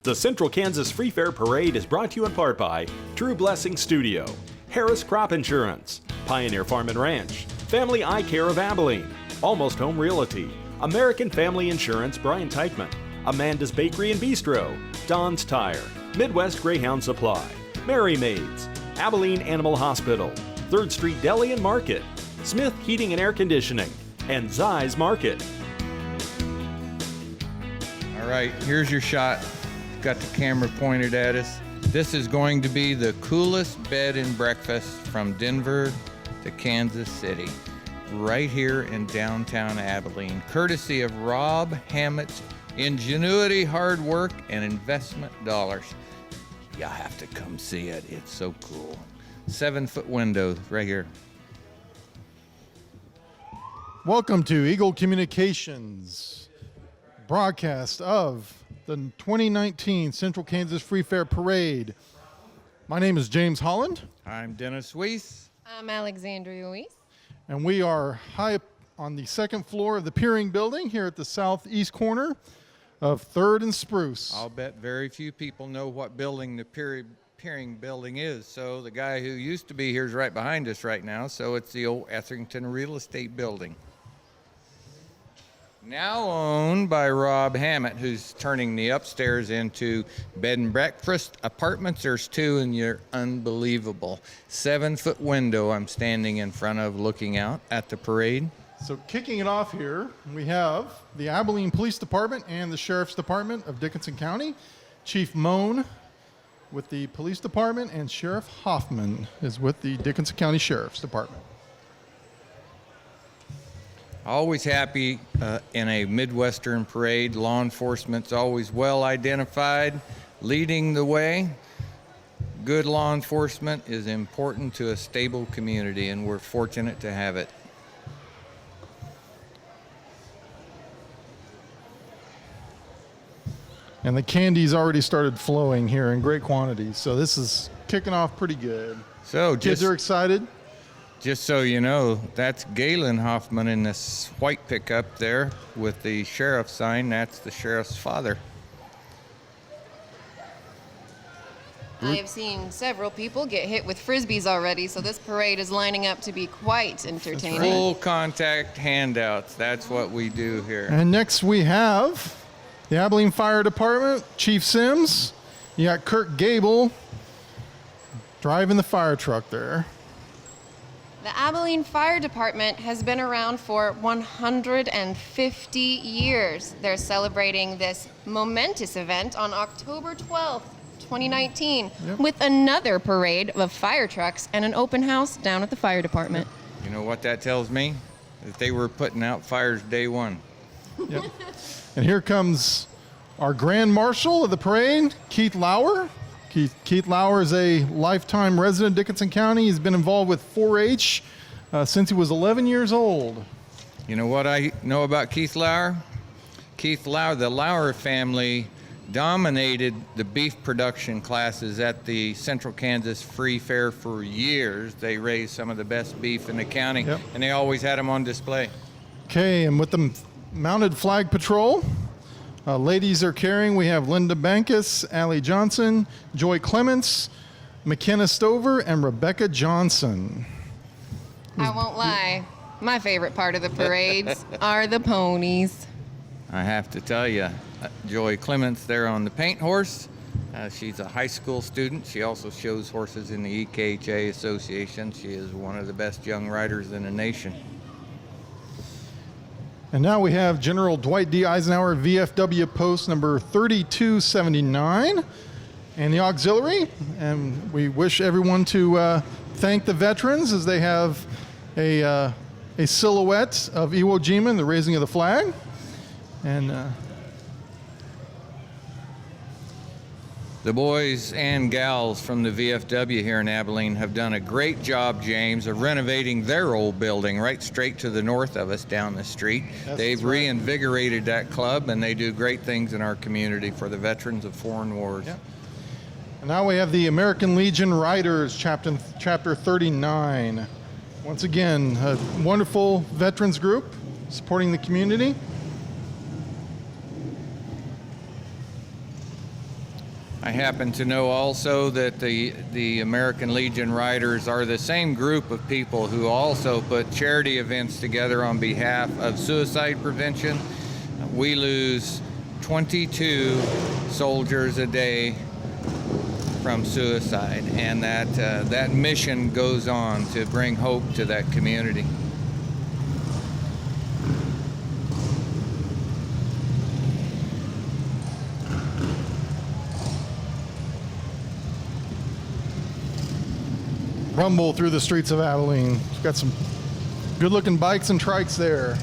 The Central Kansas Free Fair Parade is brought to you in part by True Blessing Studio, Harris Crop Insurance, Pioneer Farm and Ranch, Family Eye Care of Abilene, Almost Home Realty, American Family Insurance Brian Tajchman, Amanda's Bakery and Bistro, Don's Tire, Midwest Greyhound Supply, Mary Maids, Abilene Animal Hospital, 3rd Street Deli and Market, Smith Heating and Air Conditioning, and Zai's Market. All right, here's your shot. Got the camera pointed at us. This is going to be the coolest bed and breakfast from Denver to Kansas City, right here in downtown Abilene, courtesy of Rob Hammett's ingenuity, hard work, and investment dollars. You'll have to come see it. It's so cool. 7-foot windows right here. Welcome to Eagle Communications broadcast of the 2019 Central Kansas Free Fair Parade. My name is James Holland. I'm Dennis Weiss. I'm Alexandria Weiss. And we are high up on the second floor of the Peering Building here at the southeast corner of 3rd and Spruce. I'll bet very few people know what building the Peering Building is. So the guy who used to be here is right behind us right now. So it's the old Etherington Real Estate Building. Now owned by Rob Hammett, who's turning the upstairs into bed and breakfast apartments. There's 2 and you're unbelievable. 7-foot window I'm standing in front of looking out at the parade. So kicking it off here, we have the Abilene Police Department and the Sheriff's Department of Dickinson County. Chief Moan with the Police Department and Sheriff Hoffman is with the Dickinson County Sheriff's Department. Always happy in a Midwestern parade. Law enforcement's always well identified, leading the way. Good law enforcement is important to a stable community, and we're fortunate to have it. And the candy's already started flowing here in great quantities, so this is kicking off pretty good. So Kids are excited. Just so you know, that's Galen Hoffman in this white pickup there with the sheriff's sign. That's the sheriff's father. I have seen several people get hit with frisbees already, so this parade is lining up to be quite entertaining. Full contact handouts. That's what we do here. And next we have the Abilene Fire Department, Chief Sims. You got Kirk Gable driving the fire truck there. The Abilene Fire Department has been around for 150 years. They're celebrating this momentous event on October 12th, 2019, with another parade of fire trucks and an open house down at the fire department. You know what that tells me? That they were putting out fires day one. Yep. And here comes our Grand Marshal of the parade, Keith Lauer. Keith Lauer is a lifetime resident of Dickinson County. He's been involved with 4-H since he was 11 years old. You know what I know about Keith Lauer? Keith Lauer, the Lauer family dominated the beef production classes at the Central Kansas Free Fair for years. They raised some of the best beef in the county, and they always had them on display. Okay, and with the Mounted Flag Patrol, ladies are carrying, we have Linda Bankus, Allie Johnson, Joy Clements, McKenna Stover, and Rebecca Johnson. I won't lie, my favorite part of the parades are the ponies. I have to tell you, Joy Clements there on the paint horse. She's a high school student. She also shows horses in the EKHA Association. She is one of the best young riders in the nation. And now we have General Dwight D. Eisenhower, VFW post number 3279, and the auxiliary. And we wish everyone to thank the veterans as they have a silhouette of Iwo Jima and the raising of the flag. And the boys and gals from the VFW here in Abilene have done a great job, James, of renovating their old building right straight to the north of us down the street. They've reinvigorated that club, and they do great things in our community for the veterans of foreign wars. Yep. And now we have the American Legion Riders, chapter 39. Once again, a wonderful veterans group supporting the community. I happen to know also that the American Legion Riders are the same group of people who also put charity events together on behalf of suicide prevention. We lose 22 soldiers a day from suicide, and that mission goes on to bring hope to that community. Rumble through the streets of Abilene. Got some good-looking bikes and trikes there.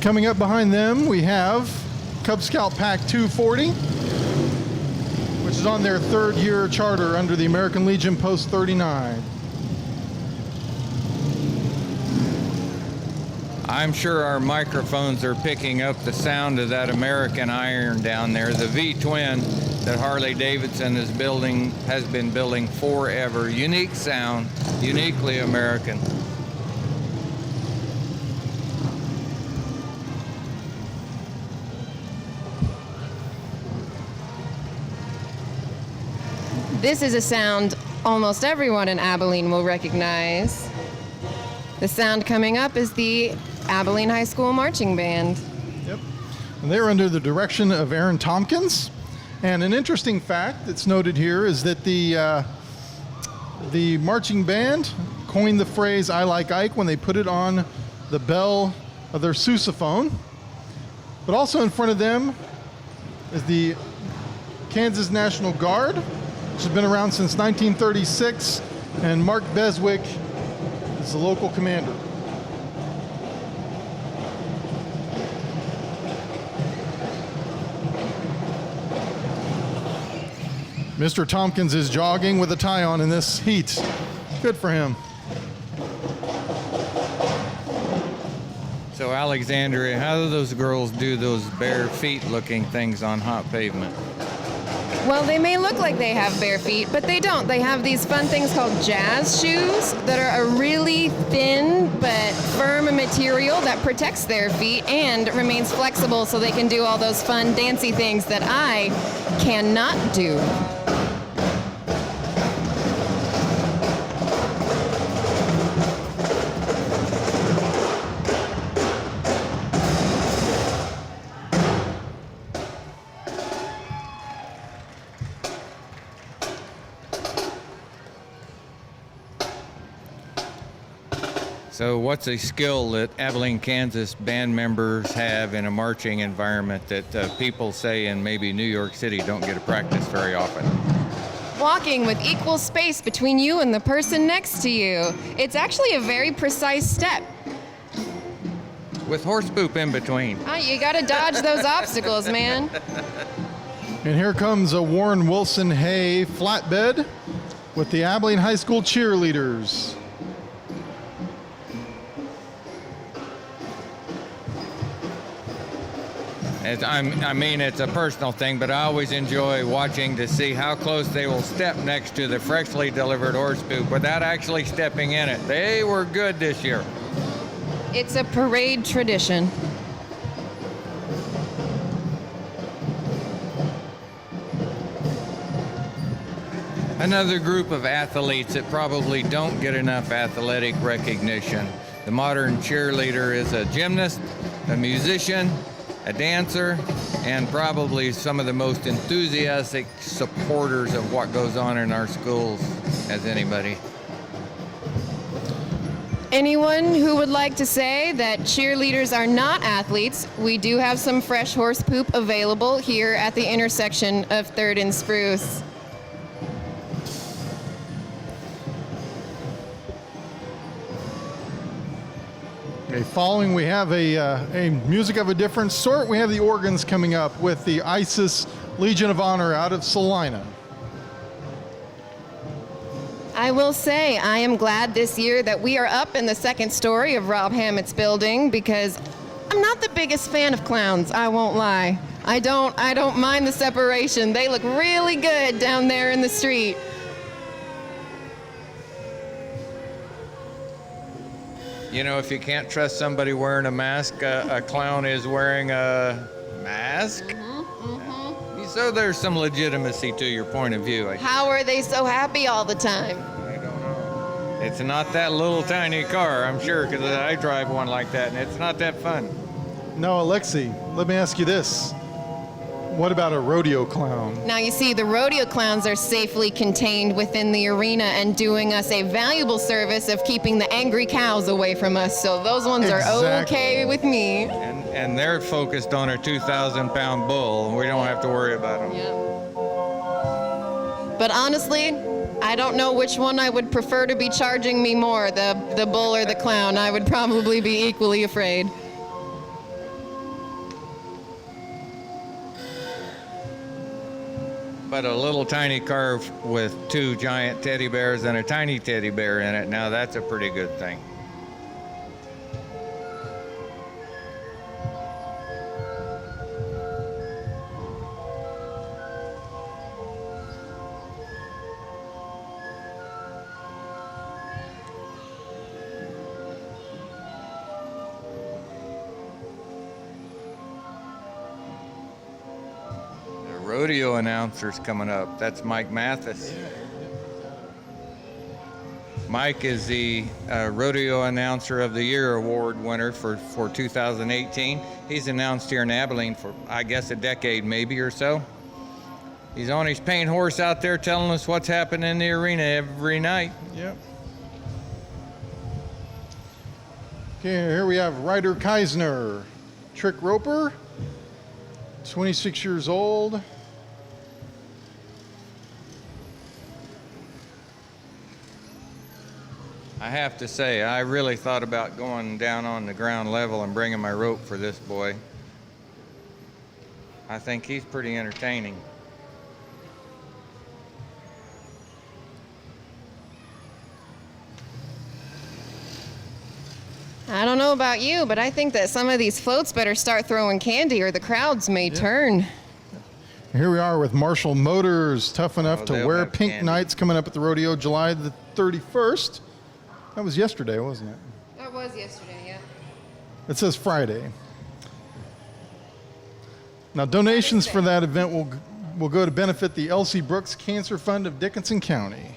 Coming up behind them, we have Cub Scout Pack 240, which is on their third year charter under the American Legion Post 39. I'm sure our microphones are picking up the sound of that American iron down there, the V-twin that Harley Davidson has been building forever. Unique sound, uniquely American. This is a sound almost everyone in Abilene will recognize. The sound coming up is the Abilene High School Marching Band. Yep. And they're under the direction of Aaron Tompkins. And an interesting fact that's noted here is that the marching band coined the phrase "I like Ike" when they put it on the bell of their sousaphone. But also in front of them is the Kansas National Guard, which has been around since 1936, and Mark Beswick is the local commander. Mr. Tompkins is jogging with a tie on in this heat. Good for him. So Alexandria, how do those girls do those bare feet looking things on hot pavement? Well, they may look like they have bare feet, but they don't. They have these fun things called jazz shoes that are a really thin but firm material that protects their feet and remains flexible so they can do all those fun dancey things that I cannot do. So what's a skill that Abilene, Kansas band members have in a marching environment that people say in maybe New York City don't get to practice very often? Walking with equal space between you and the person next to you. It's actually a very precise step. With horse poop in between. You gotta dodge those obstacles, man. And here comes a Warren Wilson Hay flatbed with the Abilene High School Cheerleaders. I mean, it's a personal thing, but I always enjoy watching to see how close they will step next to the freshly delivered horse poop without actually stepping in it. They were good this year. It's a parade tradition. Another group of athletes that probably don't get enough athletic recognition. The modern cheerleader is a gymnast, a musician, a dancer, and probably some of the most enthusiastic supporters of what goes on in our schools as anybody. Anyone who would like to say that cheerleaders are not athletes, we do have some fresh horse poop available here at the intersection of 3rd and Spruce. Okay, following, we have a music of a different sort. We have the organs coming up with the ISIS Legion of Honor out of Salina. I will say I am glad this year that we are up in the 2nd story of Rob Hammett's building because I'm not the biggest fan of clowns, I won't lie. I don't mind the separation. They look really good down there in the street. You know, if you can't trust somebody wearing a mask, a clown is wearing a mask. So there's some legitimacy to your point of view. How are they so happy all the time? I don't know. It's not that little tiny car, I'm sure, because I drive one like that, and it's not that fun. No, Alexi, let me ask you this. What about a rodeo clown? Now you see, the rodeo clowns are safely contained within the arena and doing us a valuable service of keeping the angry cows away from us. So those ones are okay with me. And they're focused on a 2,000-pound bull. We don't have to worry about them. Yeah. But honestly, I don't know which one I would prefer to be charging me more, the bull or the clown. I would probably be equally afraid. But a little tiny car with 2 giant teddy bears and a tiny teddy bear in it, now that's a pretty good thing. Rodeo announcers coming up. That's Mike Mathis. Mike is the Rodeo Announcer of the Year award winner for 2018. He's announced here in Abilene for, I guess, a decade maybe or so. He's on his paint horse out there telling us what's happening in the arena every night. Yep. Okay, here we have Ryder Keisner, Trick Roper, 26 years old. I have to say, I really thought about going down on the ground level and bringing my rope for this boy. I think he's pretty entertaining. I don't know about you, but I think that some of these floats better start throwing candy or the crowds may turn. Here we are with Marshall Motors, tough enough to they'll wear have pink candy. nights coming up at the rodeo July the 31st. That was yesterday, wasn't it? That was yesterday, yeah. It says Friday. Now, donations for that event will go to benefit the Elsie Brooks Cancer Fund of Dickinson County.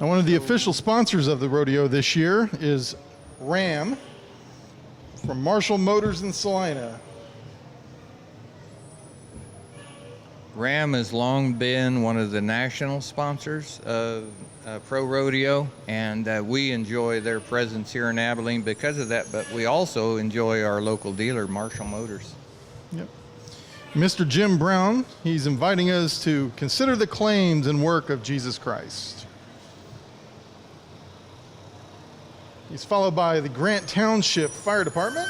Now, one of the official sponsors of the rodeo this year is Ram from Marshall Motors in Salina. Ram has long been one of the national sponsors of Pro Rodeo, and we enjoy their presence here in Abilene because of that, but we also enjoy our local dealer, Marshall Motors. Yep. Mr. Jim Brown, he's inviting us to consider the claims and work of Jesus Christ. He's followed by the Grant Township Fire Department.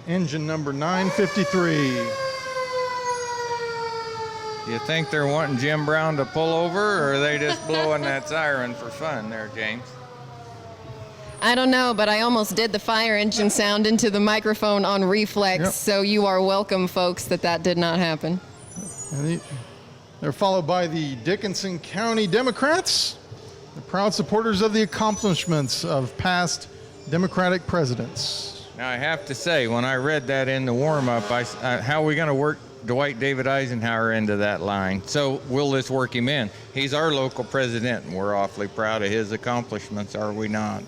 Engine number 953. You think they're wanting Jim Brown to pull over, or are they just blowing that siren for fun there, James? I don't know, but I almost did the fire engine sound into the microphone on reflex, Yep. so you are welcome, folks, that did not happen. And they're followed by the Dickinson County Democrats, the proud supporters of the accomplishments of past Democratic presidents. Now, I have to say, when I read that in the warm-up, how are we going to work Dwight David Eisenhower into that line? So will this work him in? He's our local president, and we're awfully proud of his accomplishments, are we not?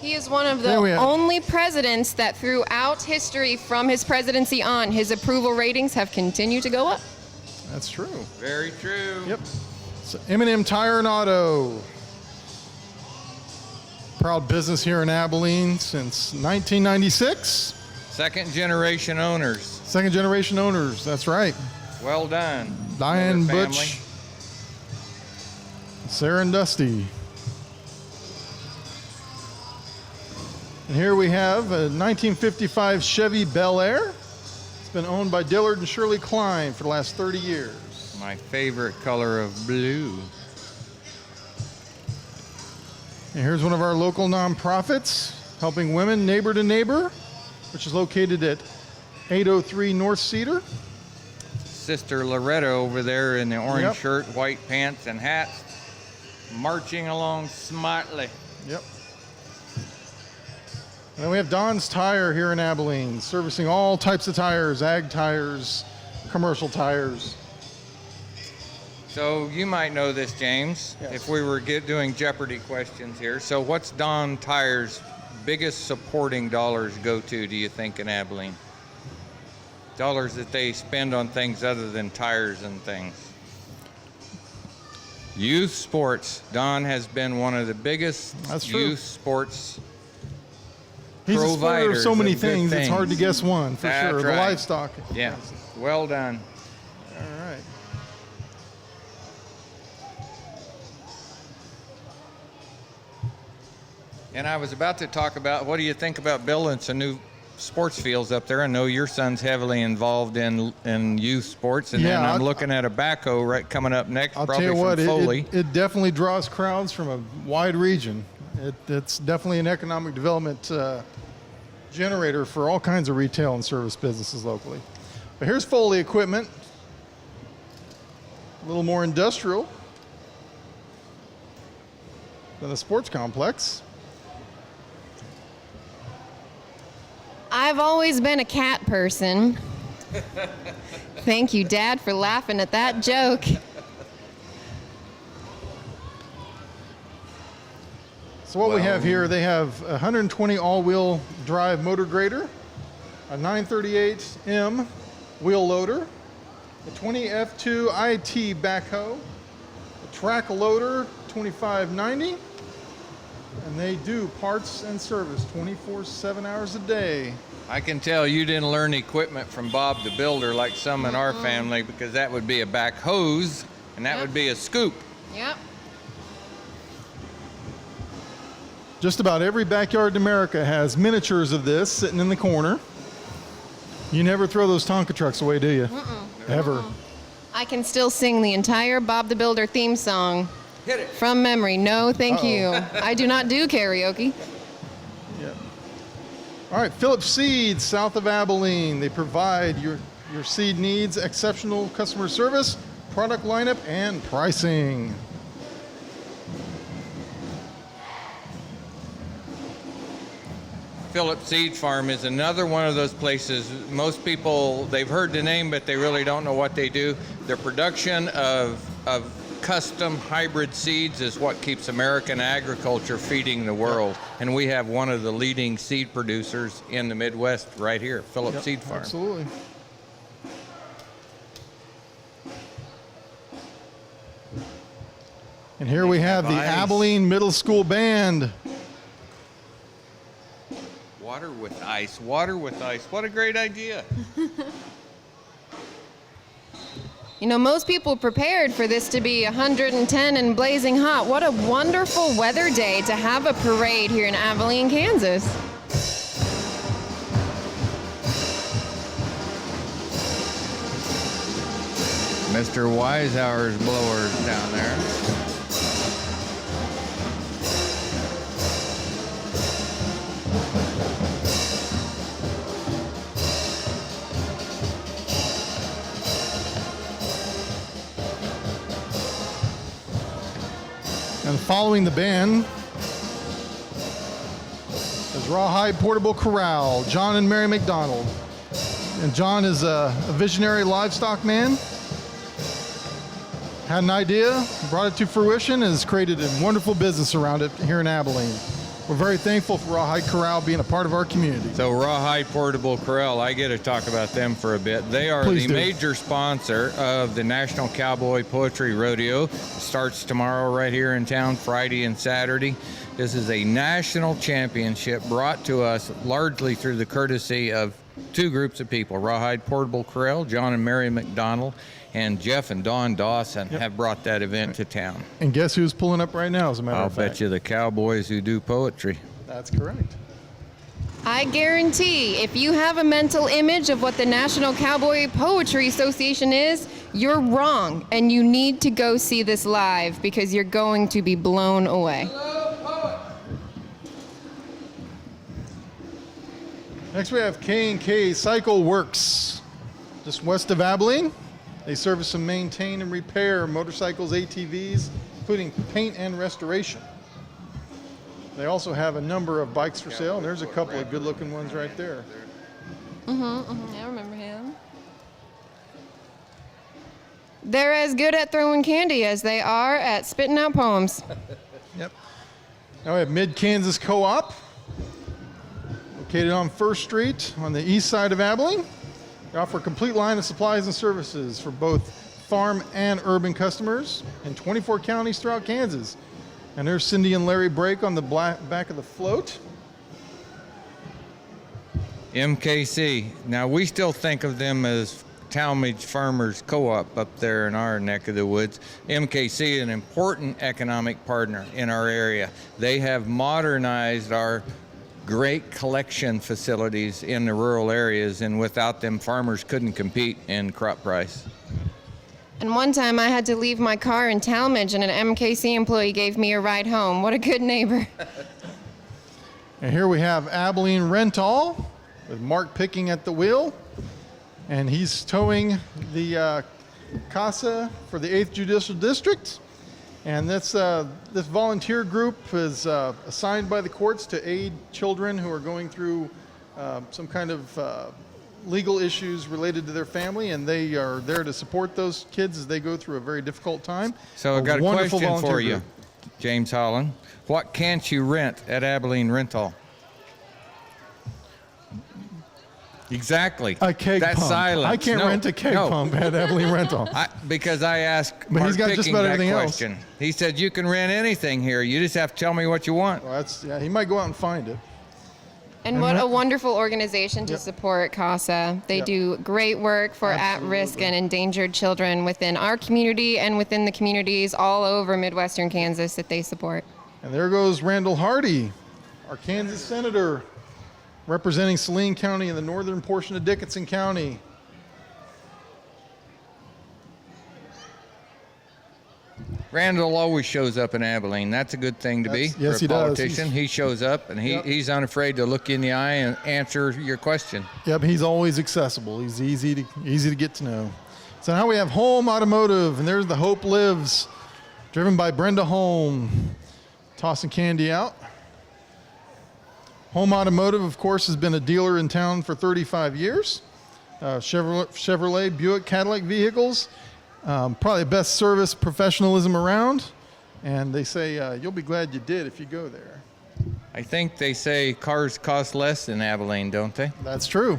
He is one of the There we are. only presidents that throughout history from his presidency on, his approval ratings have continued to go up. That's true. Very true. Yep. So M&M Tire and Auto. Proud business here in Abilene since 1996. Second generation owners. Second generation owners, that's right. Well done. Diane Another Butch, Sarah and Dusty. And here we have a 1955 Chevy Bel Air. It's been owned by Dillard and Shirley Klein for the last 30 years. My favorite color of blue. And here's one of our local nonprofits helping women neighbor to neighbor. which is located at 803 North Cedar. Sister Loretta over there in the orange Yep. shirt, white pants, and hat, marching along smartly. Yep. And then we have Don's Tire here in Abilene, servicing all types of tires, ag tires, commercial tires. So you might know this, James, Yes. if we were doing Jeopardy questions here. So what's Don Tire's biggest supporting dollars go to, do you think, in Abilene? Dollars that they spend on things other than tires and things. Youth sports. Don has been one of the biggest That's true. youth sports He's a supporter of providers so many of good things, it's hard to things. guess one, for That's sure. The right. livestock. Yeah, well done. All right. And I was about to talk about, what do you think about building some new sports fields up there? I know your son's heavily involved in youth sports, and then Yeah, I'm I- looking at a backhoe right coming up next, I'll tell probably you what, from Foley. it definitely draws crowds from a wide region. It's definitely an economic development generator for all kinds of retail and service businesses locally. But here's Foley equipment, a little more industrial than a sports complex. I've always been a cat person. Thank you, Dad, for laughing at that joke. So what we have here, they have a 120 all-wheel drive motor grader, a 938M wheel loader, a 20 F2 IT backhoe, a track loader 2590, and they do parts and service 24/7 hours a day. I can tell you didn't learn equipment from Bob the Builder like some in our family, because that would be a back hose and that Yep. would be a scoop. Yep. Just about every backyard in America has miniatures of this sitting in the corner. You never throw those Tonka trucks away, do you? Ever. I can still sing the entire Bob the Builder theme song Hit it. from memory. No, thank Uh-oh. you. I do not do karaoke. Yeah. All right, Phillips Seeds, south of Abilene. They provide your seed needs, exceptional customer service, product lineup, and pricing. Phillips Seed Farm is another one of those places. Most people, they've heard the name, but they really don't know what they do. Their production of custom hybrid seeds is what keeps American agriculture feeding the world. And we have one of the leading seed producers in the Midwest right here, Phillips Yep, Seed Farm. Absolutely. And here we have the Nice. Abilene Middle School Band. Water with ice, water with ice. What a great idea. You know, most people prepared for this to be 110 and blazing hot. What a wonderful weather day to have a parade here in Abilene, Kansas. Mr. Weishauer's blowers down there. And following the band is Rawhide Portable Corral, John and Mary McDonald. And John is a visionary livestock man. Had an idea, brought it to fruition, and has created a wonderful business around it here in Abilene. We're very thankful for Rawhide Corral being a part of our community. So Rawhide Portable Corral, I get to talk about them for a bit. They are Please the do. major sponsor of the National Cowboy Poetry Rodeo. It starts tomorrow right here in town, Friday and Saturday. This is a national championship brought to us largely through the courtesy of two groups of people, Rawhide Portable Corral, John and Mary McDonald, and Jeff and Dawn Dawson have brought that event to town. And guess who's pulling up right now, as a matter I'll of fact? bet you the Cowboys who do poetry. That's correct. I guarantee if you have a mental image of what the National Cowboy Poetry Association is, you're wrong, and you need to go see this live because you're going to be blown away. Next we have K&K Cycle Works, just west of Abilene. They service and maintain and repair motorcycles, ATVs, including paint and restoration. They also have a number of bikes for sale, and there's a couple of good-looking ones right there. I remember him. They're as good at throwing candy as they are at spitting out poems. Yep. Now we have Mid-Kansas Co-op, located on First Street on the east side of Abilene. They offer a complete line of supplies and services for both farm and urban customers in 24 counties throughout Kansas. And there's Cindy and Larry Brake on the back of the float. MKC. Now, we still think of them as Talmadge Farmers Co-op up there in our neck of the woods. MKC, an important economic partner in our area. They have modernized our great collection facilities in the rural areas, and without them, farmers couldn't compete in crop price. And one time I had to leave my car in Talmadge, and an MKC employee gave me a ride home. What a good neighbor. And here we have Abilene Rental with Mark Picking at the wheel. And he's towing the CASA for the 8th Judicial District. And this volunteer group is assigned by the courts to aid children who are going through some kind of legal issues related to their family, and they are there to support those kids as they go through a very difficult time. So I've got a wonderful question for volunteer you, group. James Holland. What can't you rent at Abilene Rental? Exactly. A keg That's pump. silence. I can't rent a keg pump at Abilene Rental. Because I asked But Mark he's got just Picking about that everything else. question. He said, you can rent anything here. You just have to tell me what you want. Well, he might go out and find it. And what a wonderful organization to support CASA. They do great work for at-risk and endangered children within our community and within the communities all over Midwestern Kansas that they support. And there goes Randall Hardy, our Kansas senator, representing Saline County in the northern portion of Dickinson County. Randall always shows up in Abilene. That's a good thing to be for a politician. He shows up, and he's unafraid to look you in the eye and answer your question. Yep, he's always accessible. He's easy to get to know. So now we have Home Automotive, and there's the Hope Lives, driven by Brenda Holm, tossing candy out. Home Automotive, of course, has been a dealer in town for 35 years. Chevrolet, Buick, Cadillac vehicles. Probably the best service professionalism around. And they say you'll be glad you did if you go there. I think they say cars cost less in Abilene, don't they? That's true.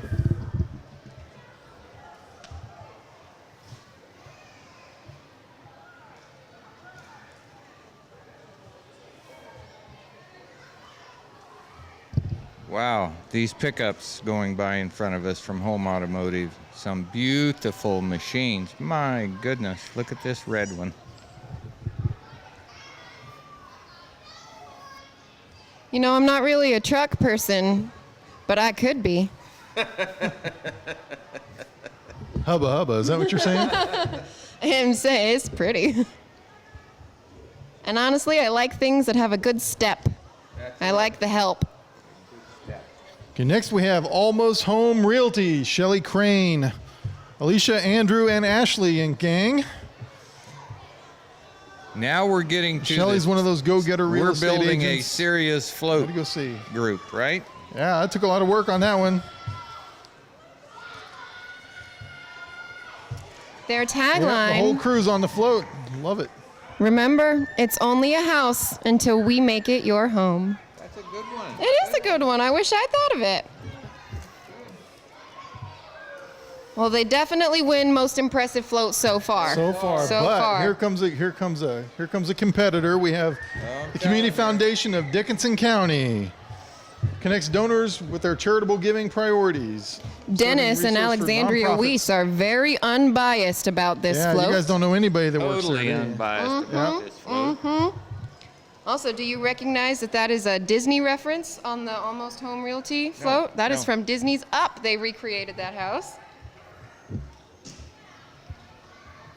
Wow, these pickups going by in front of us from Home Automotive. Some beautiful machines. My goodness, look at this red one. You know, I'm not really a truck person, but I could be. Hubba hubba, is that what you're saying? I'm saying it's pretty. And honestly, I like things that have a good step. I like the help. Okay, next we have Almost Home Realty, Shelley Crane, Alicia, Andrew, and Ashley and gang. Now we're getting to Shelley's one of those go-getter real estate agents. We're building a serious float Go see. group, right? Yeah, that took a lot of work on that one. Their Yeah, the whole tagline, crew's on the float. Love it. remember, it's only a house until we make it your home. That's a good one. It is a good one. I wish I thought of it. Well, they definitely win most impressive float so far. So far, but here comes a competitor. We have the Community Foundation of Dickinson County. Connects donors with their charitable giving priorities. Dennis Serving and resource for Alexandria nonprofits. Weiss are very unbiased about this Yeah, float. you guys don't know anybody that works Totally there. unbiased about this float. Also, do you recognize that is a Disney reference on the Almost Home Realty float? That is from Disney's Up. They recreated that house.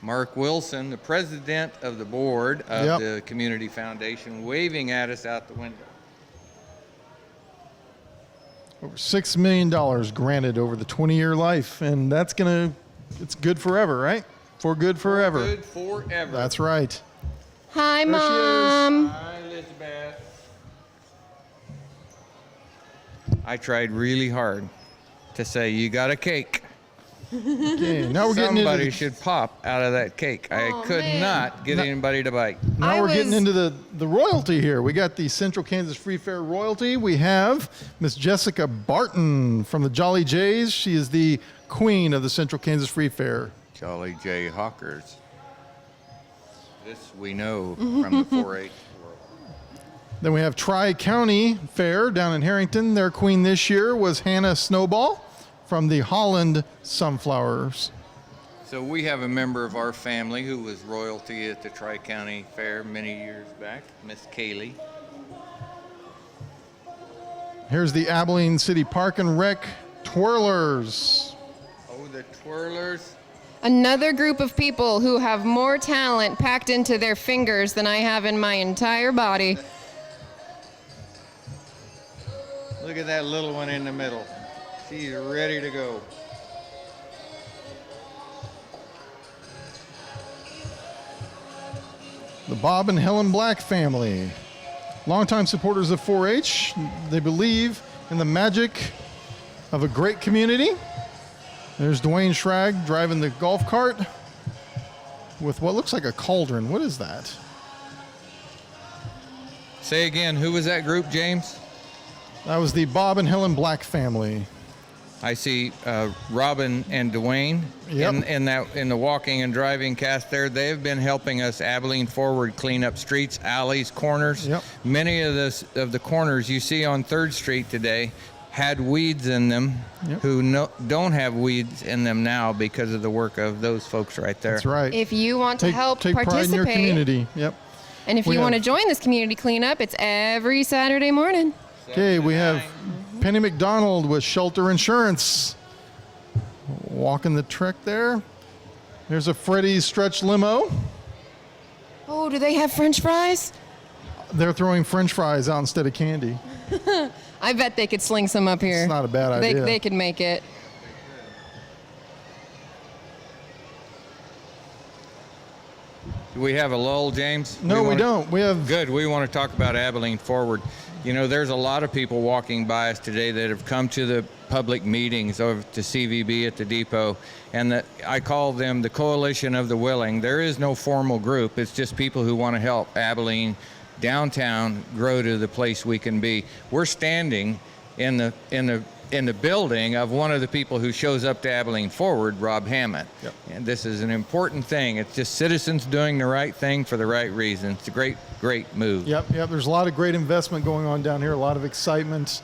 Mark Wilson, the president of the board of the Community Foundation, waving at us out the window. Over $6 million granted over the 20-year life, and it's good forever, right? For good forever. Good forever. That's right. Hi, There she is. Mom. Hi, Elizabeth. I tried really hard to say, you got a cake. Okay, now we're getting Somebody into should pop out of that cake. I Oh, could man. not get anybody to bite. Now we're getting into the royalty here. We got the Central Kansas Free Fair royalty. We have Miss Jessica Barton from the Jolly Jays. She is the queen of the Central Kansas Free Fair. Jolly J. Hawkers. This we know from the 4-H world. Then we have Tri-County Fair down in Harrington. Their queen this year was Hannah Snowball from the Holland Sunflowers. So we have a member of our family who was royalty at the Tri-County Fair many years back, Miss Kaylee. Here's the Abilene City Park and Rec Twirlers. Oh, the twirlers. Another group of people who have more talent packed into their fingers than I have in my entire body. Look at that little one in the middle. She's ready to go. The Bob and Helen Black family. Longtime supporters of 4-H. They believe in the magic of a great community. There's Dwayne Schrag driving the golf cart with what looks like a cauldron. What is that? Say again, who was that group, James? That was the Bob and Helen Black family. I see Robin and Dwayne Yep. in the walking and driving cast there. They have been helping us Abilene Forward clean up streets, alleys, corners. Yep. Many of the corners you see on 3rd Street today had weeds in them. Yep. Who don't have weeds in them now because of the work of those folks right there. That's right. If you want to Take help pride in your participate, community. Yep. and if We you want to have- join this community cleanup, it's every Saturday morning. Okay, we have Penny McDonald with Shelter Insurance. Walking the trek there. There's a Freddy's stretch limo. Oh, do they have French fries? They're throwing French fries out instead of candy. I bet they could sling some up here. It's not a bad idea. They could make it. Do we have a lull, James? No, we don't. We have Good. We want to talk about Abilene Forward. You know, there's a lot of people walking by us today that have come to the public meetings over to CVB at the depot, and I call them the Coalition of the Willing. There is no formal group. It's just people who want to help Abilene downtown grow to the place we can be. We're standing in the building of one of the people who shows up to Abilene Forward, Rob Hammond. Yep. And this is an important thing. It's just citizens doing the right thing for the right reason. It's a great, great move. Yep. There's a lot of great investment going on down here. A lot of excitement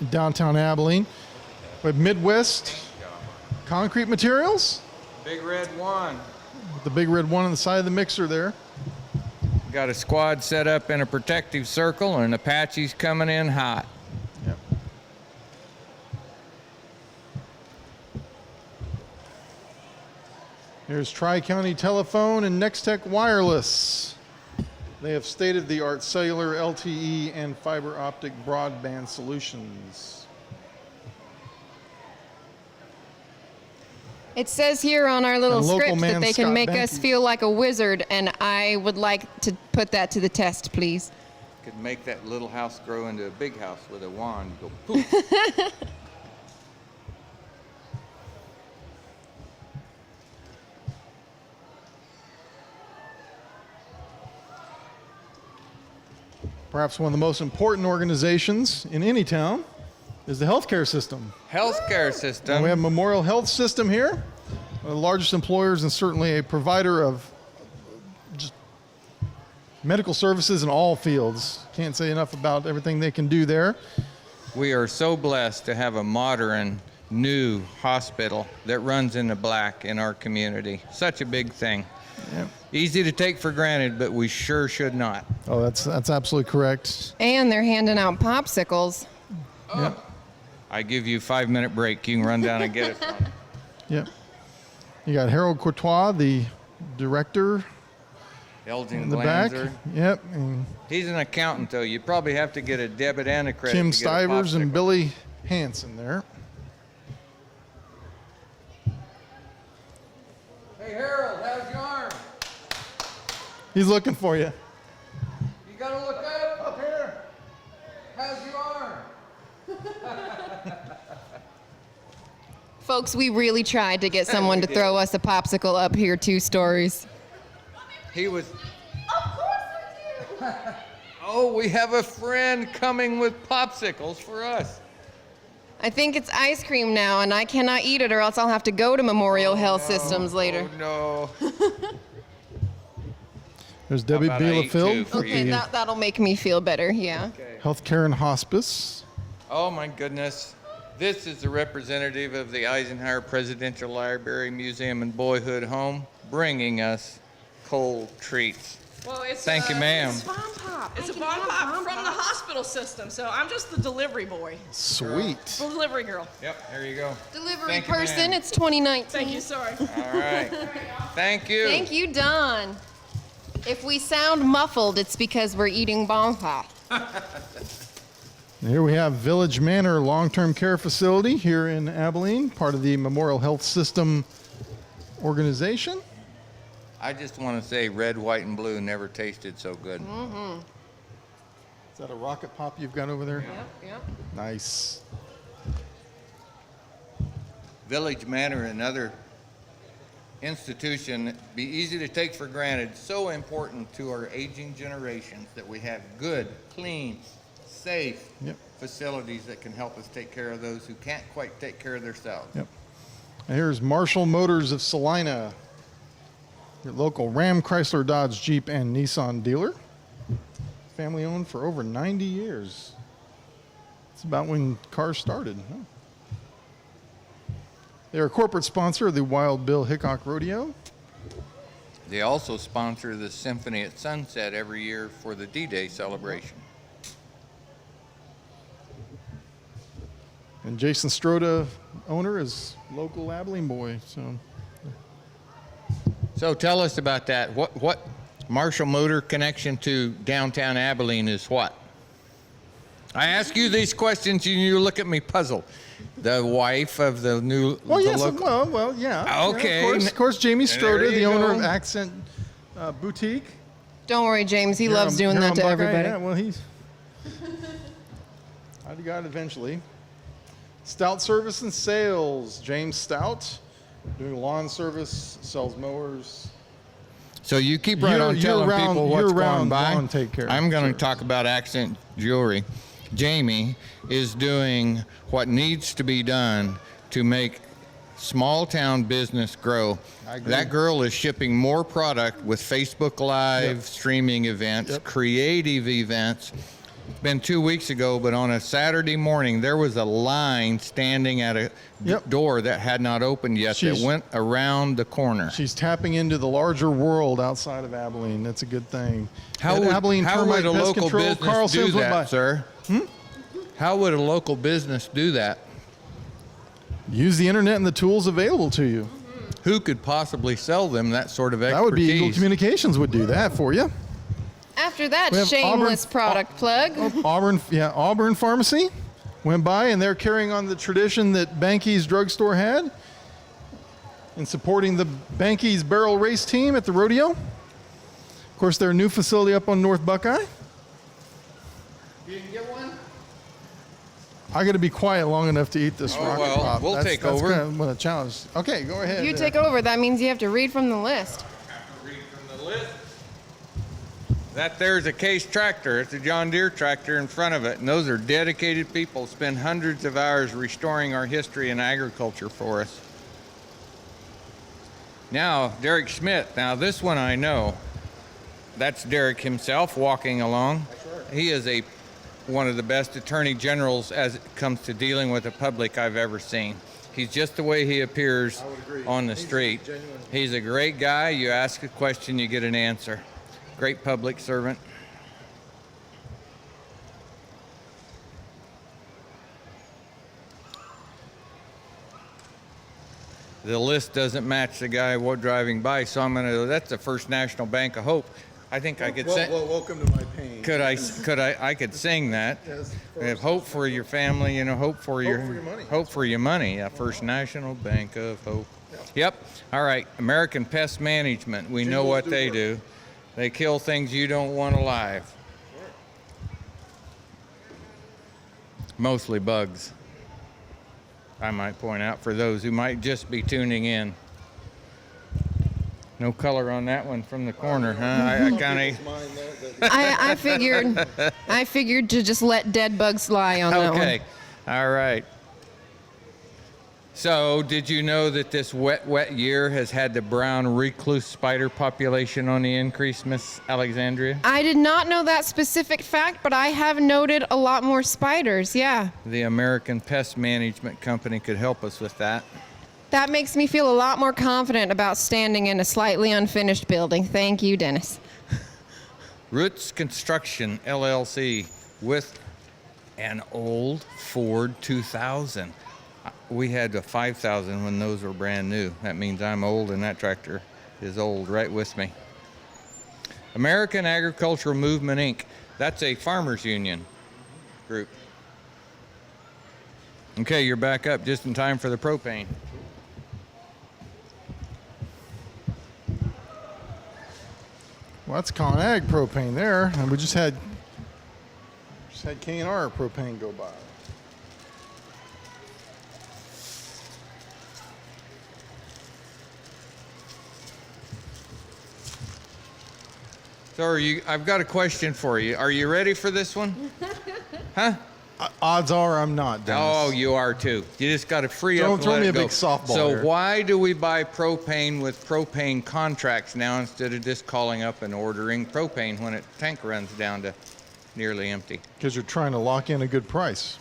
in downtown Abilene. We have Midwest Concrete Materials. Big red one. With the big red one on the side of the mixer there. Got a squad set up in a protective circle, and Apache's coming in hot. Yep. Here's Tri-County Telephone and Nextech Wireless. They have state-of-the-art cellular, LTE, and fiber optic broadband solutions. It says here on our little And local script that man they can Scott make us Benke. feel like a wizard, and I would like to put that to the test, please. Could make that little house grow into a big house with a wand. Go poof. Perhaps one of the most important organizations in any town is the healthcare system. Healthcare system. And we have Memorial Health System here, one of the largest employers and certainly a provider of just medical services in all fields. Can't say enough about everything they can do there. We are so blessed to have a modern, new hospital that runs in the black in our community. Such a big thing. Yep. Easy to take for granted, but we sure should not. Oh, that's absolutely correct. And they're handing out popsicles. Yep. I give you a 5-minute break. You can run down and get us one. Yep. You got Harold Courtois, the director Elgin in the back. Glanzer. Yep. And He's an accountant, though. You probably have to get a debit and a credit. Kim to get a Stivers and popsicle. Billy Hansen there. Hey, Harold, how's your arm? He's looking for you. You gotta look up. Up here. How's your arm? Folks, we really tried to get someone to throw us a popsicle up here 2 stories. He was. Of course I do. Oh, we have a friend coming with popsicles for us. I think it's ice cream now, and I cannot eat it, or else I'll have to go to Memorial Health Systems later. Oh, no. There's Debbie about I eat two Bielefeld for with Okay, the that'll make me feel better, yeah. Okay. Healthcare and Hospice. Oh, my goodness. This is the representative of the Eisenhower Presidential Library Museum and Boyhood Home bringing us cold treats. Well, it's Thank you, ma'am. It's Bon Pop. It's a Bon Pop from the hospital system, so I'm just the delivery boy, Sweet. delivery girl. Yep, there you go. Delivery Thank you, person, ma'am. it's 2019. Thank you, sorry. All right. Thank you. Thank you, Don. If we sound muffled, it's because we're eating Bon Pop. Here we have Village Manor Long-Term Care Facility here in Abilene, part of the Memorial Health System organization. I just want to say red, white, and blue never tasted so good. Is that a rocket pop you've got over there? Yep. Nice. Village Manor, another institution, be easy to take for granted, so important to our aging generations that we have good, clean, safe Yep. facilities that can help us take care of those who can't quite take care of themselves. Yep. And here's Marshall Motors of Salina, your local Ram, Chrysler, Dodge, Jeep, and Nissan dealer. Family owned for over 90 years. It's about when cars started. Huh? They're a corporate sponsor of the Wild Bill Hickok Rodeo. They also sponsor the Symphony at Sunset every year for the D-Day celebration. And Jason Stroda, owner, is local Abilene boy. So tell us about that. What Marshall Motor connection to downtown Abilene is what? I ask you these questions and you look at me puzzled. The wife of the new. Well, the yes, local- well, yeah. Okay. Yeah, of course, Jamie There Stroda, you the owner go. of Accent Boutique. Don't worry, James. He Here loves on- doing here that on to Buckeye. everybody. Yeah, well, he's. I got it eventually. Stout Service and Sales, James Stout, doing lawn service, sells mowers. So you keep right on telling year-round- people what's going year-round by. lawn take care I'm going to service. talk about Accent Jewelry. Jamie is doing what needs to be done to make small town business grow. I agree. That girl is shipping more product with Facebook Live, Yep. streaming events, Yep. creative events. It's been 2 weeks ago, but on a Saturday morning, there was a line standing at a Yep. door that had not opened yet She's- that went around the corner. She's tapping into the larger world outside of Abilene. That's a good thing. How At would, Abilene how Termite would a Pest local Control, business Carl do Sims went by. that, sir? How would a local business do that? Use the internet and the tools available to you. Who could possibly sell them that sort of expertise? That would be Eagle Communications would do that for you. After that We have shameless Auburn- product plug. Auburn Pharmacy went by, and they're carrying on the tradition that Banky's drugstore had in supporting the Banky's barrel race team at the rodeo. Of course, their new facility up on North Buckeye. You can get one? I got to be quiet long enough to eat this Oh, rocket well, pop. we'll take that's over. Kind of a challenge. Okay, go ahead. You take over. That means you have to read from the list. Have to read from the list. That there's a Case tractor. It's a John Deere tractor in front of it. And those are dedicated people, spend hundreds of hours restoring our history and agriculture for us. Now, Derek Schmidt. Now, this one I know. That's Derek himself walking along. He is one of the best attorney generals as it comes to dealing with the public I've ever seen. He's just the way he appears on the street. He's a great guy. You ask a question, you get an answer. Great public servant. The list doesn't match the guy driving by, so that's the First National Bank of Hope. I think I could say. Welcome to my propane. I could sing that. Yes, We have hope for your family, hope for your money. Hope for your money. Yeah, First National Bank of Hope. Yep. All right. American Pest Management. We know what they do. They kill things you don't want alive. Mostly bugs, I might point out for those who might just be tuning in. No color on that one from the corner, huh? I figured to just let dead bugs lie on that one. Okay. All right. So, did you know that this wet year has had the brown recluse spider population on the increase, Miss Alexandria? I did not know that specific fact, but I have noted a lot more spiders, yeah. The American Pest Management Company could help us with that. That makes me feel a lot more confident about standing in a slightly unfinished building. Thank you, Dennis. Roots Construction, LLC, with an old Ford 2000. We had a 5,000 when those were brand new. That means I'm old and that tractor is old right with me. American Agricultural Movement, Inc. That's a farmers union group. Okay, you're back up just in time for the propane. Well, that's ConAg propane there, and we just had K&R propane go by. So I've got a question for you. Are you ready for this one? Huh? Odds are I'm not, Dennis. Oh, you are too. You just got to free up Don't and throw let me it a go. big softball So here. why do we buy propane with propane contracts now instead of just calling up and ordering propane when its tank runs down to nearly empty? Because you're trying to lock in a good price.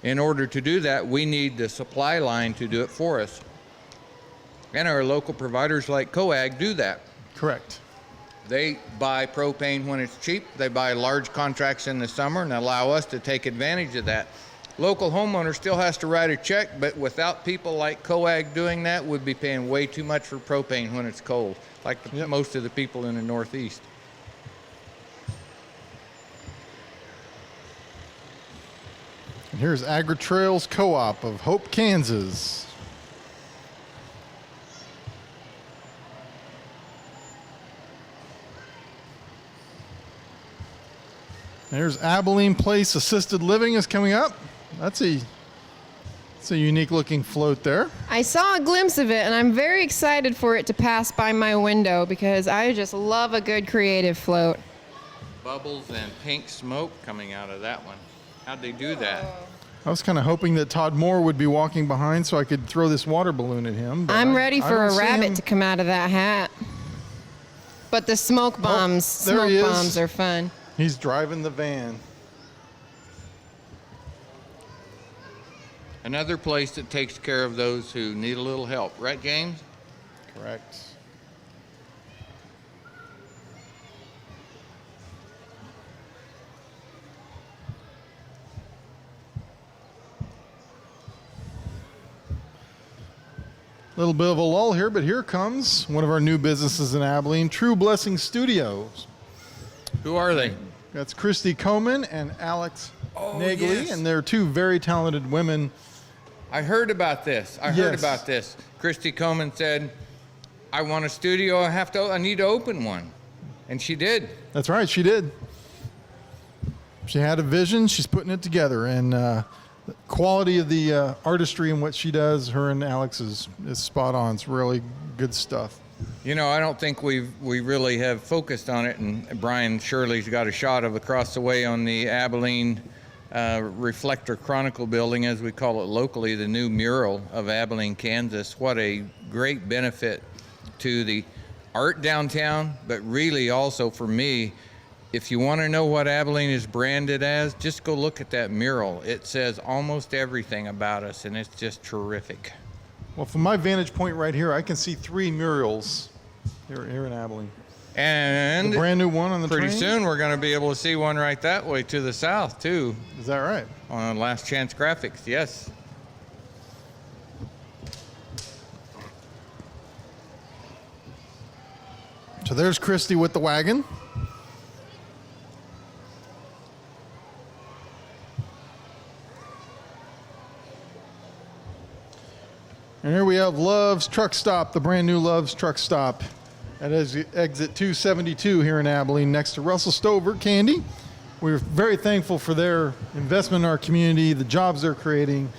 In order to do that, we need the supply line to do it for us. And our local providers like COAG do that. Correct. They buy propane when it's cheap. They buy large contracts in the summer and allow us to take advantage of that. Local homeowner still has to write a check, but without people like COAG doing that, we'd be paying way too much for propane when it's cold, like most of the people in the Northeast. And here's Agri-Trails Co-op of Hope, Kansas. There's Abilene Place Assisted Living is coming up. That's a unique looking float there. I saw a glimpse of it, and I'm very excited for it to pass by my window because I just love a good creative float. Bubbles and pink smoke coming out of that one. How'd they do that? I was kind of hoping that Todd Moore would be walking behind so I could throw this water balloon at him. But I'm ready I for don't a see rabbit him. to come out of that hat. But the smoke bombs, there he is. smoke bombs are fun. He's driving the van. Another place that takes care of those who need a little help, right, James? Correct. Little bit of a lull here, but here comes one of our new businesses in Abilene, True Blessing Studios. Who are they? That's Christy Coman and Alex Nagley, yes. and they're two very talented women. I heard about this. Christy Coleman said, I want a studio. I need to open one. And she did. That's right, she did. She had a vision, she's putting it together, and the quality of the artistry in what she does, her and Alex, is spot on. It's really good stuff. You know, I don't think we really have focused on it, and Brian Shirley's got a shot of across the way on the Abilene Reflector Chronicle building, as we call it locally, the new mural of Abilene, Kansas. What a great benefit to the art downtown, but really also for me, if you want to know what Abilene is branded as, just go look at that mural. It says almost everything about us, and it's just terrific. Well, from my vantage point right here, I can see 3 murals here in Abilene. And The brand new one on the pretty train? soon we're going to be able to see one right that way to the south, too, Is that right? on Last Chance Graphics, yes. So there's Christy with the wagon. And here we have Love's Truck Stop, the brand new Love's Truck Stop at exit 272 here in Abilene, next to Russell Stover Candy. We're very thankful for their investment in our community, the jobs they're creating,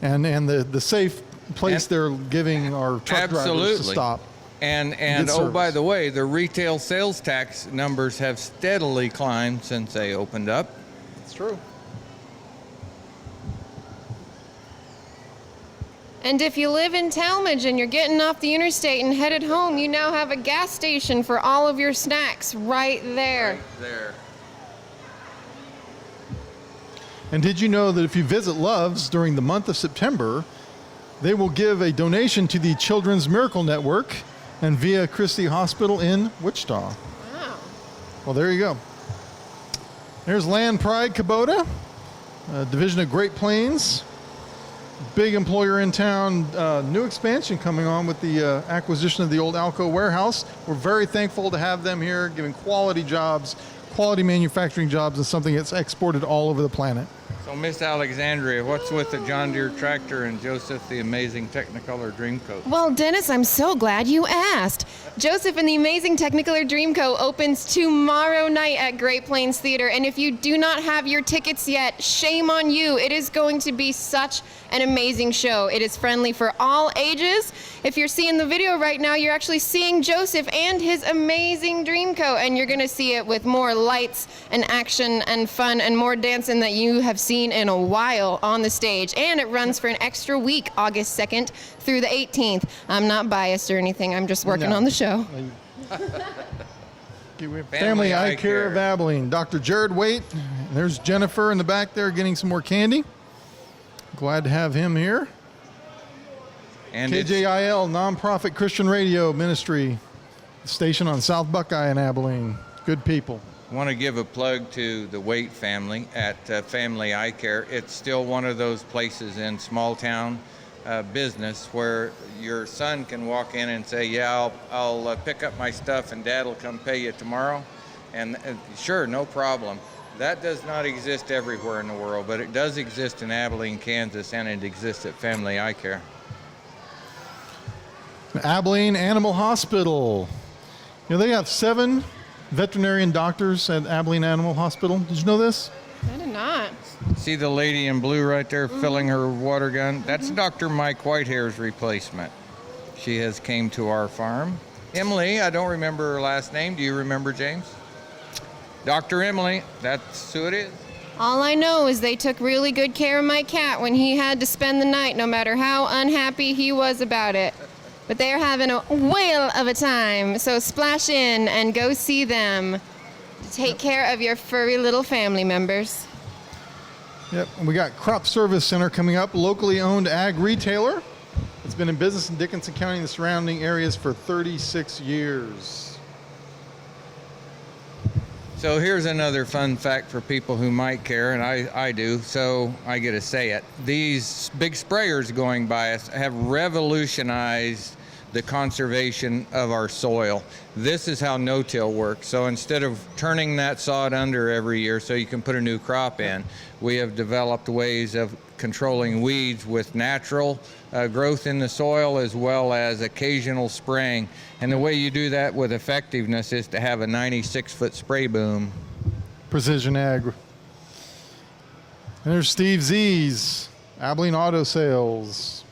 and the safe place they're giving our truck drivers to stop. And oh, by the way, the retail sales tax numbers have steadily climbed since they opened up. It's true. And if you live in Talmadge and you're getting off the interstate and headed home, you now have a gas station for all of your snacks right there. Right there. And did you know that if you visit Love's during the month of September, they will give a donation to the Children's Miracle Network and Via Christi Hospital in Wichita. Wow. Well, there you go. There's Land Pride Kubota, division of Great Plains. Big employer in town. New expansion coming on with the acquisition of the old Alco warehouse. We're very thankful to have them here, giving quality jobs, quality manufacturing jobs, and something that's exported all over the planet. So, Miss Alexandria, what's with the John Deere tractor and Joseph the amazing Technicolor Dreamcoat? Well, Dennis, I'm so glad you asked. Joseph and the Amazing Technicolor Dreamcoat opens tomorrow night at Great Plains Theater, and if you do not have your tickets yet, shame on you. It is going to be such an amazing show. It is friendly for all ages. If you're seeing the video right now, you're actually seeing Joseph and his amazing Dreamcoat, and you're going to see it with more lights and action and fun and more dancing that you have seen in a while on the stage. And it runs for an extra week, August 2nd through the 18th. I'm not biased or anything. I'm just working on the show. Family Eye Care of Abilene. Dr. Jared Waite. There's Jennifer in the back there getting some more candy. Glad to have him here. And KJIL, nonprofit Christian radio ministry station on South Buckeye in Abilene. Good people. I want to give a plug to the Waite family at Family Eye Care. It's still one of those places in small town business where your son can walk in and say, yeah, I'll pick up my stuff and Dad will come pay you tomorrow. And sure, no problem. That does not exist everywhere in the world, but it does exist in Abilene, Kansas, and it exists at Family Eye Care. Abilene Animal Hospital. You know, they have 7 veterinarian doctors at Abilene Animal Hospital. Did you know this? I did not. See the lady in blue right there filling her water gun? That's Dr. Mike Whitehair's replacement. She has came to our farm. Emily, I don't remember her last name. Do you remember, James? Dr. Emily, that's who it is. All I know is they took really good care of my cat when he had to spend the night, no matter how unhappy he was about it. But they're having a whale of a time, so splash in and go see them. Take care of your furry little family members. Yep, and we got Crop Service Center coming up, locally owned ag retailer. It's been in business in Dickinson County and the surrounding areas for 36 years. So here's another fun fact for people who might care, and I do, so I get to say it. These big sprayers going by us have revolutionized the conservation of our soil. This is how no-till works. So instead of turning that sod under every year so you can put a new crop in, we have developed ways of controlling weeds with natural growth in the soil as well as occasional spraying. And the way you do that with effectiveness is to have a 96-foot spray boom. Precision Ag. And there's Steve Z's, Abilene Auto Sales.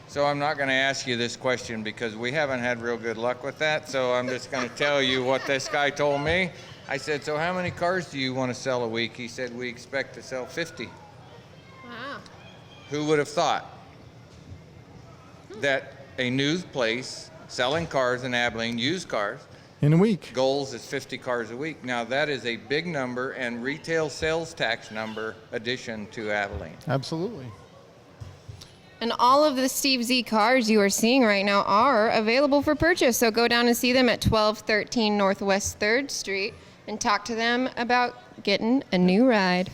So I'm not going to ask you this question because we haven't had real good luck with that. So I'm just going to tell you what this guy told me. I said, so how many cars do you want to sell a week? He said, we expect to sell 50. Wow. Who would have thought that a news place selling cars in Abilene, used cars, In a week. goals is 50 cars a week. Now that is a big number and retail sales tax number addition to Abilene. Absolutely. And all of the Steve Z cars you are seeing right now are available for purchase. So go down and see them at 1213 Northwest 3rd Street and talk to them about getting a new ride.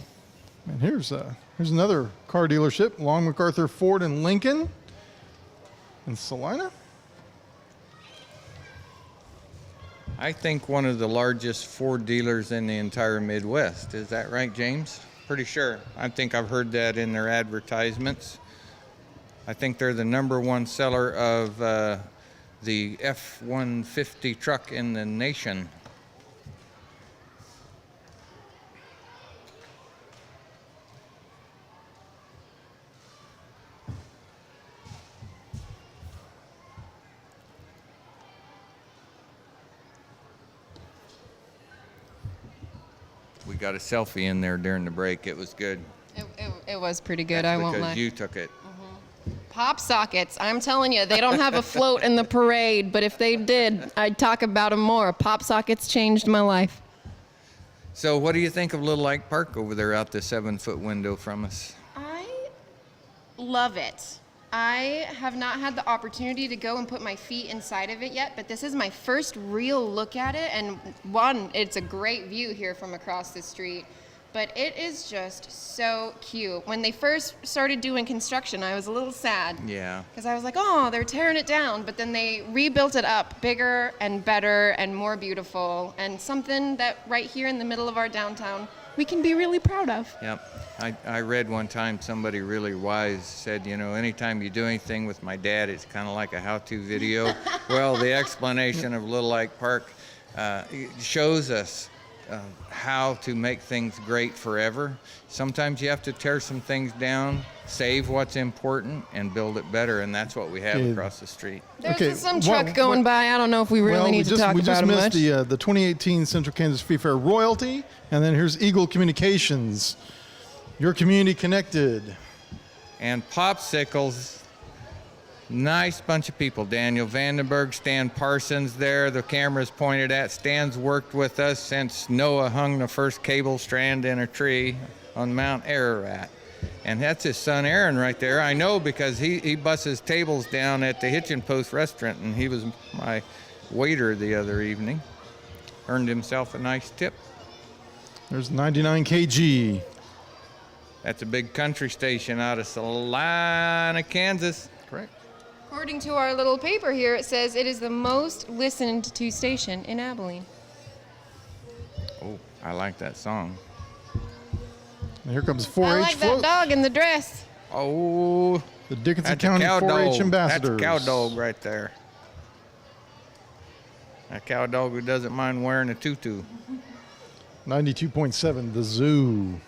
And here's another car dealership, Long MacArthur Ford in Lincoln in Salina. I think one of the largest Ford dealers in the entire Midwest. Is that right, James? Pretty sure. I think I've heard that in their advertisements. I think they're the #1 seller of the F-150 truck in the nation. We got a selfie in there during the break. It was good. It was pretty good, That's I won't lie. because you took it. Pop sockets, I'm telling you, they don't have a float in the parade, but if they did, I'd talk about them more. Pop sockets changed my life. So what do you think of Little Lake Park over there out the 7-foot window from us? I love it. I have not had the opportunity to go and put my feet inside of it yet, but this is my first real look at it, and one, it's a great view here from across the street, but it is just so cute. When they first started doing construction, I was a little sad. Yeah. Because I was like, oh, they're tearing it down, but then they rebuilt it up bigger and better and more beautiful, and something that right here in the middle of our downtown we can be really proud of. Yep. I read one time somebody really wise said, you know, anytime you do anything with my dad, it's kind of like a how-to video. Well, the explanation of Little Lake Park shows us how to make things great forever. Sometimes you have to tear some things down, save what's important, and build it better, and that's what we have across the street. There's some truck going by. I don't know if we really need to talk about it much. We just missed the 2018 Central Kansas Free Fair Royalty, and then here's Eagle Communications, your community connected. And Popsicles, nice bunch of people. Daniel Vandenberg, Stan Parsons there. The camera's pointed at. Stan's worked with us since Noah hung the first cable strand in a tree on Mount Ararat. And that's his son Aaron right there. I know because he busses tables down at the Hitchin Post restaurant, and he was my waiter the other evening. Earned himself a nice tip. There's 99 kg. That's a big country station out of Salina, Kansas. Correct. According to our little paper here, it says it is the most listened to station in Abilene. Oh, I like that song. And here comes 4-H I like that float. dog in the dress. Oh, The Dickinson that's a County cow 4-H dog. ambassadors. That's a cow dog right there. A cow dog who doesn't mind wearing a tutu. 92.7, the zoo.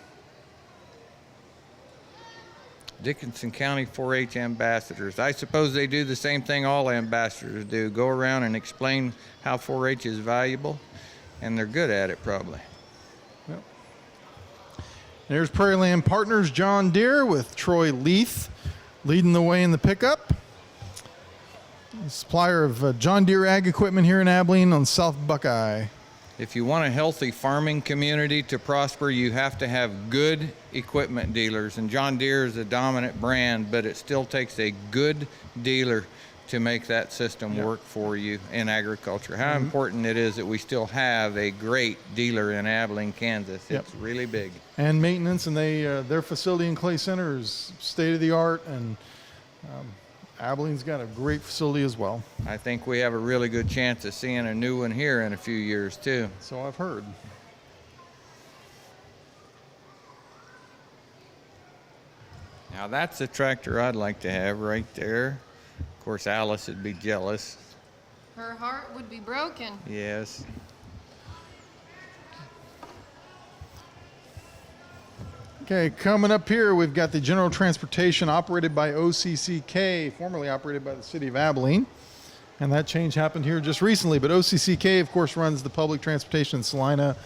Dickinson County 4-H ambassadors. I suppose they do the same thing all ambassadors do. Go around and explain how 4-H is valuable, and they're good at it probably. Yep. There's Prairie Land Partners, John Deere with Troy Leith leading the way in the pickup. Supplier of John Deere ag equipment here in Abilene on South Buckeye. If you want a healthy farming community to prosper, you have to have good equipment dealers. And John Deere is a dominant brand, but it still takes a good dealer to make that system work for you in agriculture. How important it is that we still have a great dealer in Abilene, Kansas. It's really big. And maintenance, and their facility in Clay Center is state of the art, and Abilene's got a great facility as well. I think we have a really good chance of seeing a new one here in a few years too. So I've heard. Now that's a tractor I'd like to have right there. Of course, Alice would be jealous. Her heart would be broken. Yes. Okay, coming up here, we've got the General Transportation operated by OCCK, formerly operated by the City of Abilene. And that change happened here just recently. But OCCK, of course, runs the public transportation in Salina.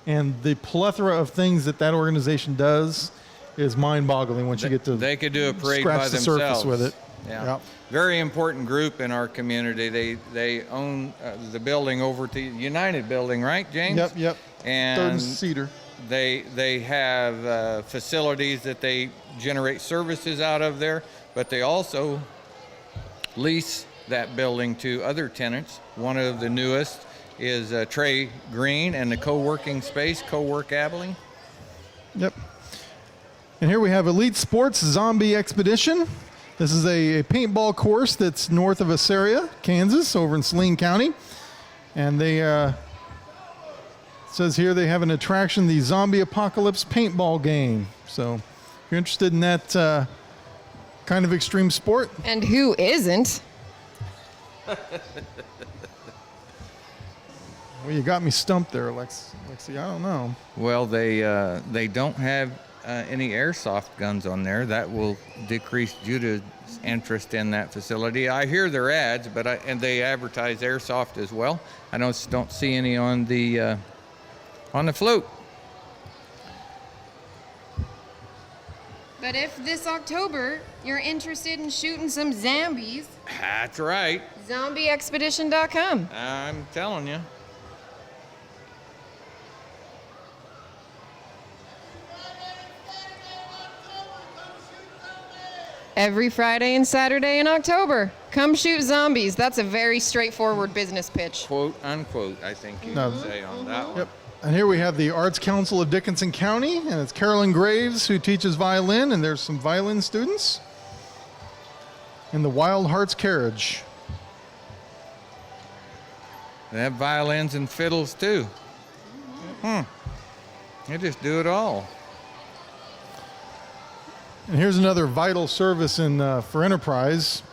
And the plethora of things that organization does is mind-boggling once you get to They could do a parade scratch by the themselves. surface with it. Yeah. Yep. Very important group in our community. They own the building over to United Building, right, James? Yep. And Third and Cedar. They have facilities that they generate services out of there, but they also lease that building to other tenants. One of the newest is Trey Green and the co-working space, Co-work Abilene. Yep. And here we have Elite Sports Zombie Expedition. This is a paintball course that's north of Assyria, Kansas, over in Saline County. And they says here they have an attraction, the Zombie Apocalypse Paintball Game. So if you're interested in that kind of extreme sport. And who isn't? Well, you got me stumped there, Lexi. I don't know. Well, they don't have any airsoft guns on there. That will decrease Judah's interest in that facility. I hear their ads, and they advertise airsoft as well. I don't see any on the float. But if this October you're interested in shooting some zombies, That's right. zombieexpedition.com. I'm telling you. Every Friday and Saturday in October. Come shoot zombies. That's a very straightforward business pitch. Quote unquote, I think you could say on that one. Yep. And here we have the Arts Council of Dickinson County, and it's Carolyn Graves who teaches violin, and there's some violin students in the Wild Hearts Carriage. They have violins and fiddles too. They just do it all. And here's another vital service for Enterprise.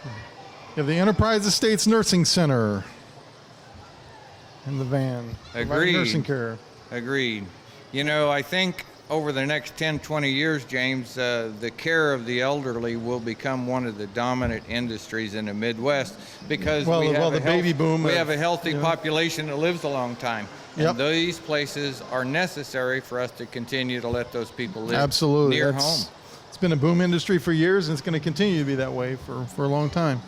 You have the Enterprise Estates Nursing Center in the van. providing Agreed. Nursing care. Agreed. You know, I think over the next 10, 20 years, James, the care of the elderly will become one of the dominant industries in the Midwest because Well, we have the baby boom We of, have a healthy you know. population that lives a long time. Yep. And these places are necessary for us to continue to let those people live Absolutely. near That's- home. It's been a boom industry for years, and it's going to continue to be that way for a long time.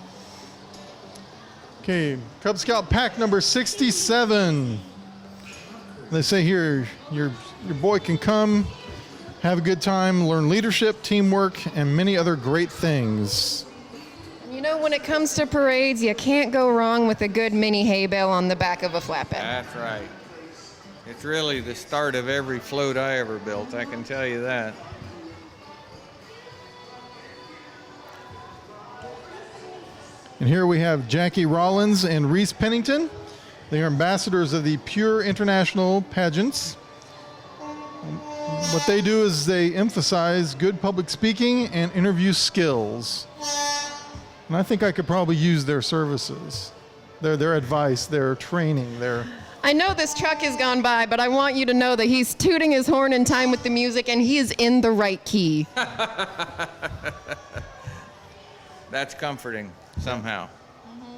Okay, Cub Scout pack number 67. They say here, your boy can come, have a good time, learn leadership, teamwork, and many other great things. You know, when it comes to parades, you can't go wrong with a good mini hay bale on the back of a flatbed. That's right. It's really the start of every float I ever built, I can tell you that. And here we have Jackie Rollins and Reese Pennington. They are ambassadors of the Pure International Pageants. What they do is they emphasize good public speaking and interview skills. And I think I could probably use their services, their advice, their training, their... I know this truck has gone by, but I want you to know that he's tooting his horn in time with the music, and he is in the right key. That's comforting somehow.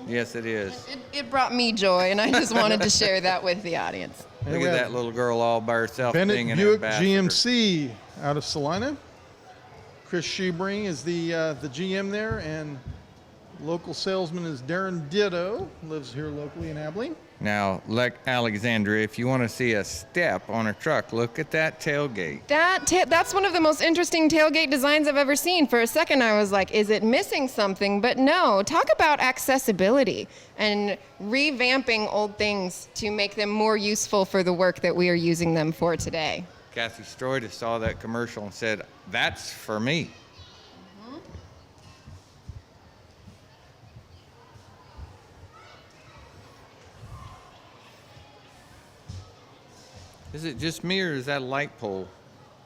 Yes, it is. It brought me joy, and I just wanted to share that with the audience. Look at that little girl all by herself Bennett being an Buick ambassador. GMC out of Salina. Chris Shebring is the GM there, and local salesman is Darren Ditto, lives here locally in Abilene. Now, like Alexandria, if you want to see a step on a truck, look at that tailgate. That's one of the most interesting tailgate designs I've ever seen. For a second, I was like, is it missing something? But no, talk about accessibility and revamping old things to make them more useful for the work that we are using them for today. Kathy Stroida saw that commercial and said, "That's for me." Is it just me, or is that light pole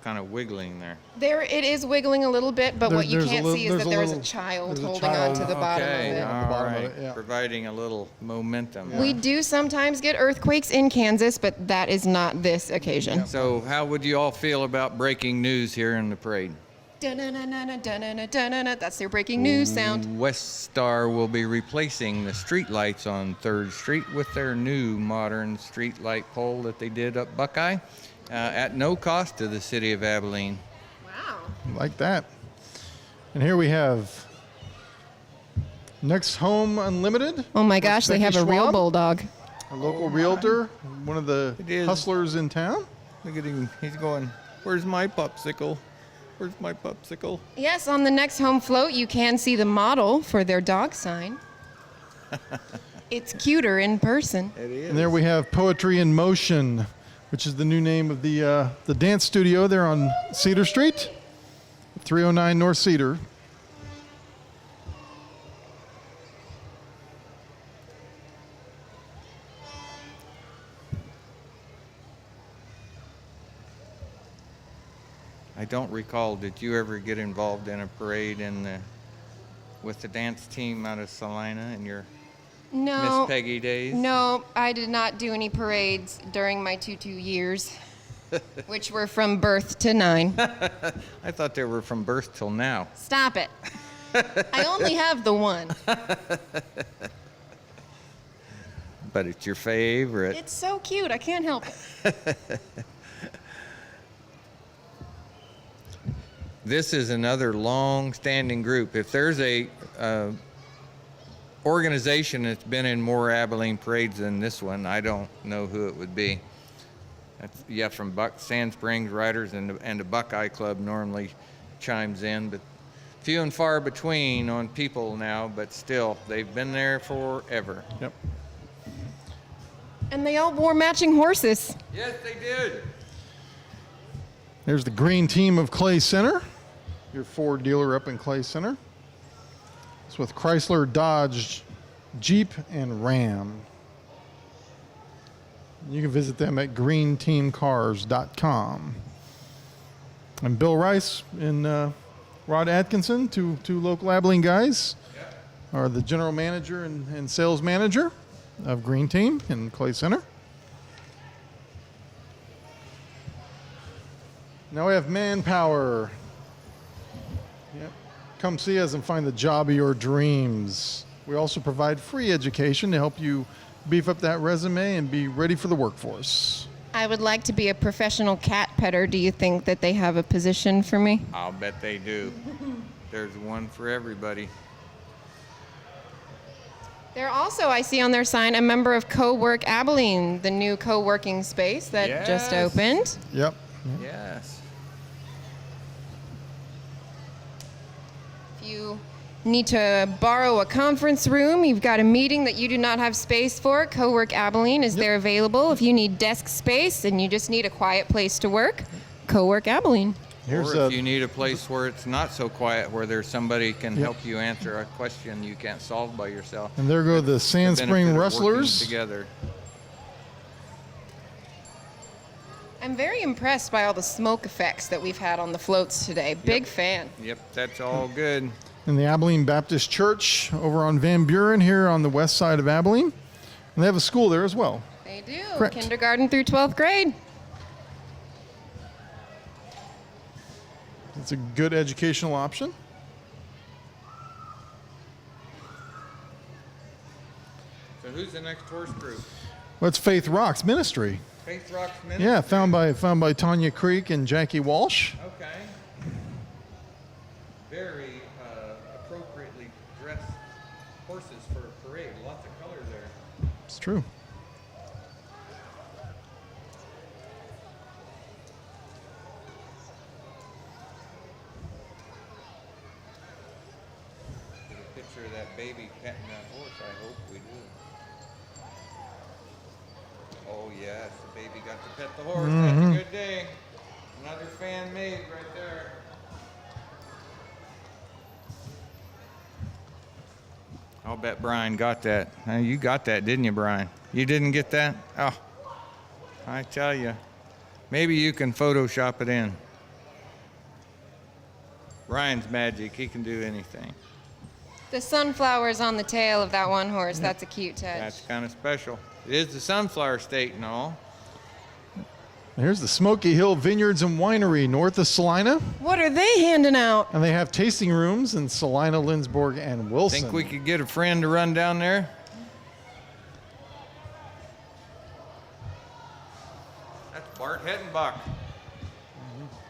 kind of wiggling there? There, it is wiggling a little bit, but what you There's a can't little- see is there's that a there is a little- child there's a holding child. on to the bottom of Okay, it. on the all bottom of right. it, yeah. Providing a little momentum. We do sometimes get earthquakes in Kansas, but that is not this occasion. So how would you all feel about breaking news here in the parade? Dun-dun-dun-dun, dun-dun-dun-dun-dun. That's their breaking news sound. West Star will be replacing the street lights on 3rd Street with their new modern street light pole that they did up Buckeye at no cost to the city of Abilene. Wow. Like that. And here we have Next Home Unlimited. Oh my gosh, they have Becky a real Schwab, bulldog. a local realtor, one of the It is. hustlers in town. Look at him. He's going, "Where's my popsicle? Where's my popsicle?" Yes, on the Next Home float, you can see the model for their dog sign. It's cuter in person. It is. And there we have Poetry in Motion, which is the new name of the dance studio there on Cedar Street, 309 North Cedar. don't recall. Did you ever get involved in a parade with the dance team out of Salina in your No. Miss Peggy days? No, I did not do any parades during my tutu years, which were from birth to 9. I thought they were from birth till now. Stop it. I only have the one. But it's your favorite. It's so cute. I can't help it. This is another long-standing group. If there's a organization that's been in more Abilene parades than this one, I don't know who it would be. That's, from Sand Springs Riders and the Buckeye Club normally chimes in, but few and far between on people now, but still, they've been there forever. Yep. And they all wore matching horses. Yes, they did. There's the green team of Clay Center, your Ford dealer up in Clay Center. It's with Chrysler, Dodge, Jeep, and Ram. You can visit them at greenteamcars.com. And Bill Rice and Rod Atkinson, two local Abilene guys, are the general manager and sales manager of Green Team in Clay Center. Now we have Manpower. Yep. Come see us and find the job of your dreams. We also provide free education to help you beef up that resume and be ready for the workforce. I would like to be a professional cat petter. Do you think that they have a position for me? I'll bet they do. There's one for everybody. They're also, I see on their sign, a member of Co-work Abilene, the new co-working space that just Yes. opened. Yep. Yes. If you need to borrow a conference room, you've got a meeting that you do not have space for, Co-work Abilene is there available. If you need desk space and you just need a quiet place to work, Co-work Abilene. Here's Or if you need a place where it's not so quiet, where there's somebody can Yep. help you answer a question you can't solve by yourself. and there go the Sand The Spring benefit of working Rustlers. together. I'm very impressed by all the smoke effects that we've had on the floats today. Big fan. Yep, that's all good. And the Abilene Baptist Church over on Van Buren here on the west side of Abilene. And they have a school there as well. They do. Correct. Kindergarten through 12th grade. It's a good educational option. So who's the next horse group? What's Faith Rocks Ministry? Faith Rocks Ministry? Yeah, found by Tanya Creek and Jackie Walsh. Okay. Very appropriately dressed horses for a parade. Lots of color there. It's true. Get a picture of that baby petting that horse. I hope we do. Oh yes, the baby got to pet the horse. That's a good day. Another fan made right there. I'll bet Brian got that. You got that, didn't you, Brian? You didn't get that? Oh, I tell you. Maybe you can Photoshop it in. Brian's magic. He can do anything. The sunflowers on the tail of that one horse. That's a cute touch. That's kind of special. It is the Sunflower State and all. Here's the Smoky Hill Vineyards and Winery north of Salina. What are they handing out? And they have tasting rooms in Salina, Lindsborg, and Wilson. Think we could get a friend to run down there? That's Bart Hettenbach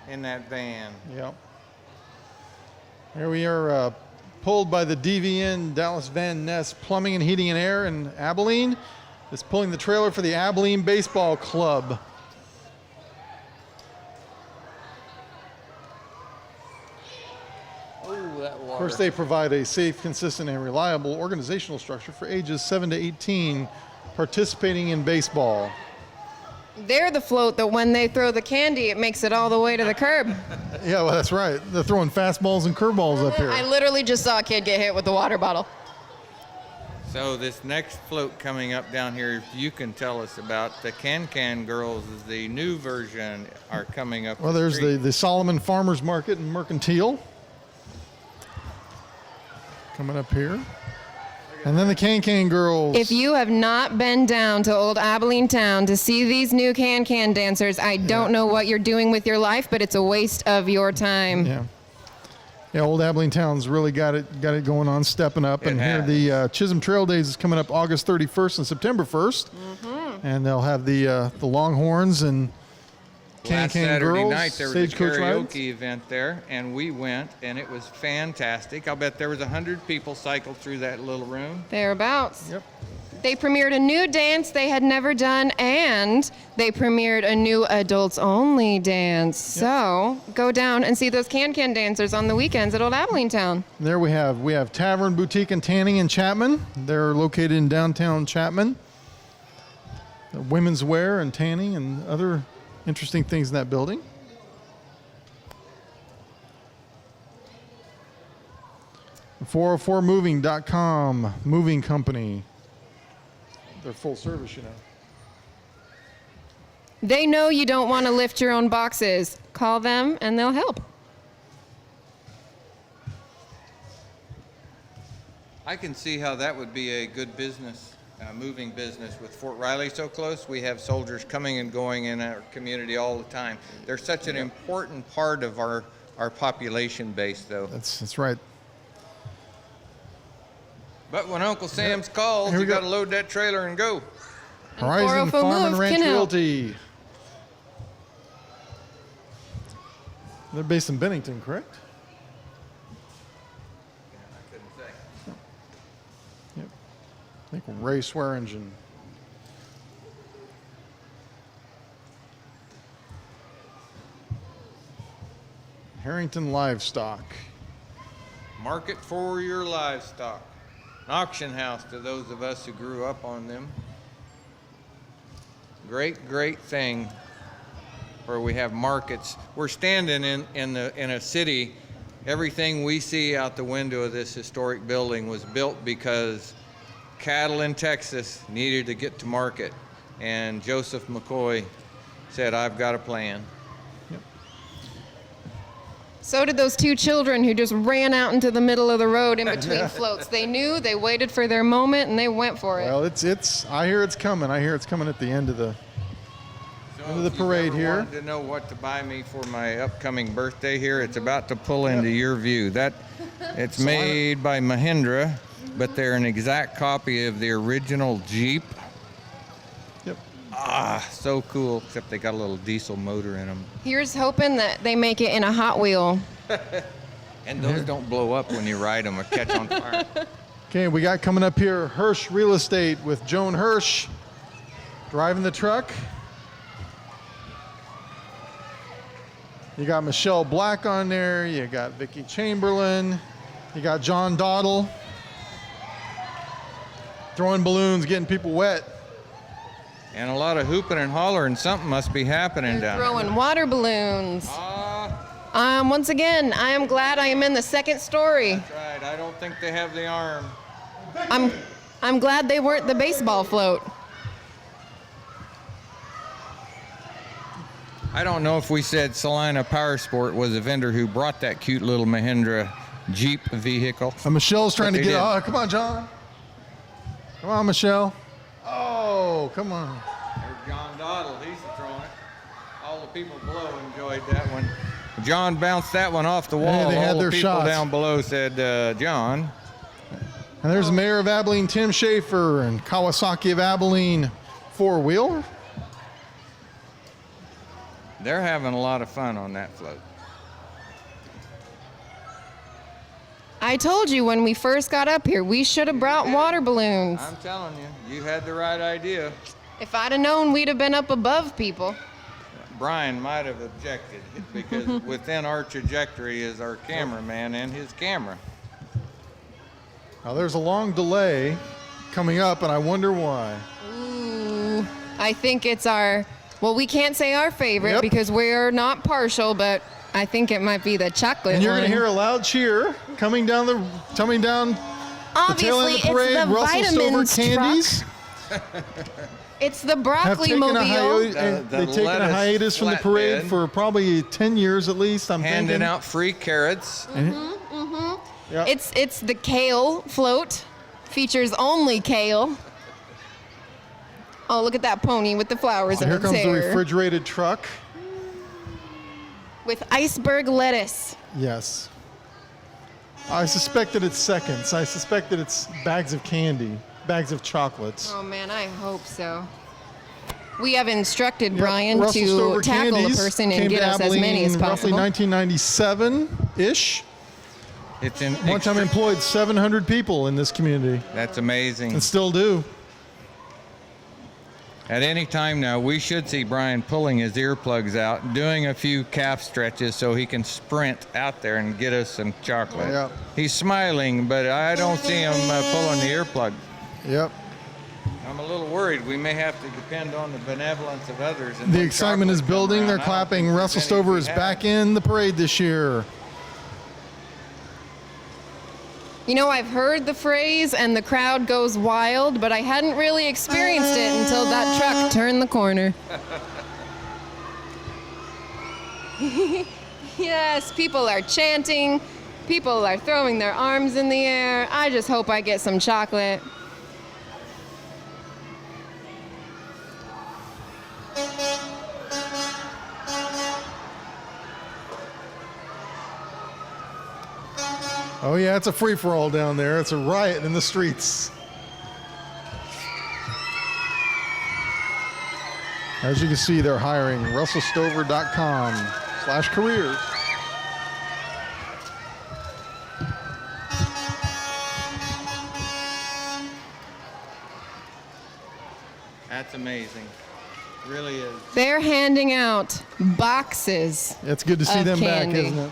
in that van. Yep. Here we are pulled by the DVN Dallas Van Ness Plumbing and Heating and Air in Abilene. It's pulling the trailer for the Abilene Baseball Club. Oh, that water. Of course, they provide a safe, consistent, and reliable organizational structure for ages 7 to 18 participating in baseball. They're the float that when they throw the candy, it makes it all the way to the curb. Yeah, well, that's right. They're throwing fastballs and curveballs up here. I literally just saw a kid get hit with a water bottle. So this next float coming up down here, you can tell us about the Can Girls. Is the new version are coming up. Well, there's the Solomon Farmers Market in Mercantile coming up here. And then the Can Girls. If you have not been down to Old Abilene town to see these new Can dancers, I don't know what you're doing with your life, but it's a waste of your time. Yeah. Yeah, Old Abilene Town's really got it going on, stepping up. It And has. here the Chisholm Trail Days is coming up August 31st and September 1st. And they'll have the Longhorns and Last Saturday Girls night there was a stagecoach karaoke rides. event there, and we went, and it was fantastic. I'll bet there was 100 people cycled through that little room. Thereabouts. Yep. They premiered a new dance they had never done, and they premiered a new adults-only dance. So go down and see those Can dancers on the weekends at Old Abilene Town. There we have Tavern, Boutique, and Tanning in Chapman. They're located in downtown Chapman. Women's wear and tanning and other interesting things in that building. .404moving.com, moving company. They're full service, you know. They know you don't want to lift your own boxes. Call them and they'll help. I can see how that would be a good business, moving business. With Fort Riley so close, we have soldiers coming and going in our community all the time. They're such an important part of our population base, though. That's right. But when Uncle Sam's calls, Here we you go. got to load that trailer and go. Horizon 404 Farm and Move Ranch can help. Realty. They're based in Bennington, correct? I couldn't say. Yep. I think Ray Swearingen. Harrington Livestock. Market for your livestock. An auction house to those of us who grew up on them. Great, great thing where we have markets. We're standing in a city. Everything we see out the window of this historic building was built because cattle in Texas needed to get to market. And Joseph McCoy said, I've got a plan. So did those two children who just ran out into the middle of the road in between floats. They knew, they waited for their moment, and they went for it. Well, it's. I hear it's coming. I hear it's coming at the end of the. Into the if you've parade ever here. wanted to know what to buy me for my upcoming birthday here, it's about to pull into your view. It's made by Mahindra, but they're an exact copy of the original Jeep. Yep. So cool, except they got a little diesel motor in them. Here's hoping that they make it in a Hot Wheel. And those don't blow up when you ride them or catch on fire. Okay, we got coming up here Hirsch Real Estate with Joan Hirsch driving the truck. You got Michelle Black on there. You got Vicki Chamberlain. You got John Dottle throwing balloons, getting people wet. And a lot of hooping and hollering. Something must be happening They're down throwing water balloons. there. Once again, I am glad I am in the second story. That's right. I don't think they have the arm. I'm glad they weren't the baseball float. I don't know if we said Salina Power Sport was a vendor who brought that cute little Mahindra Jeep vehicle. And Michelle's trying to They get. did. Oh, come on, John. Come on, Michelle. Oh, come on. There's John Dottle. He's throwing it. All the people below enjoyed that one. John bounced that one off the wall. they had All the their people shots. down below said, John. And there's the mayor of Abilene, Tim Schaefer, and Kawasaki of Abilene four-wheeler. They're having a lot of fun on that float. I told you when we first got up here, we should have brought water balloons. I'm telling you, you had the right idea. If I'd have known, we'd have been up above people. Brian might have objected because within our trajectory is our cameraman and his camera. Now there's a long delay coming up, and I wonder why. Ooh, I think it's well, we can't say our favorite Yep. because we're not partial, but I think it might be the chocolate And you're one. going to hear a loud cheer coming down The tail end of the Obviously, parade, it's the Russell Stover vitamins Candies It's the have broccoli taken a mobile. hiatus. The They've taken a lettuce hiatus from the parade flatbed. for probably 10 years at least. I'm Handing thinking. out free carrots. Yep. It's the kale float. Features only kale. Oh, look at that pony with the flowers So in here its comes the hair. refrigerated truck. With iceberg lettuce. Yes. I suspect that it's seconds. I suspect that it's bags of candy, bags of chocolates. Oh man, I hope so. We have instructed Yep, Brian Russell to Stover tackle Candies a person came and to get us as Abilene many as in roughly possible. 1997-ish. It's in One time employed 700 people in this community That's amazing. and still do. At any time now, we should see Brian pulling his earplugs out, doing a few calf stretches so he can sprint out there and get us some chocolate. Yep. He's smiling, but I don't see him pulling the earplug. Yep. I'm a little worried. We may have to depend on the benevolence of others. And The when excitement is chocolate come building. around, They're I don't clapping. think there's Russell any Stover we is have. back in the parade this year. You know, I've heard the phrase and the crowd goes wild, but I hadn't really experienced it until that truck turned the corner. Yes, people are chanting. People are throwing their arms in the air. I just hope I get some chocolate. Oh yeah, it's a free-for-all down there. It's a riot in the streets. As you can see, they're hiring russellstover.com/careers. That's amazing. Really is. They're handing out boxes. It's good to see Of them candy. back, isn't it?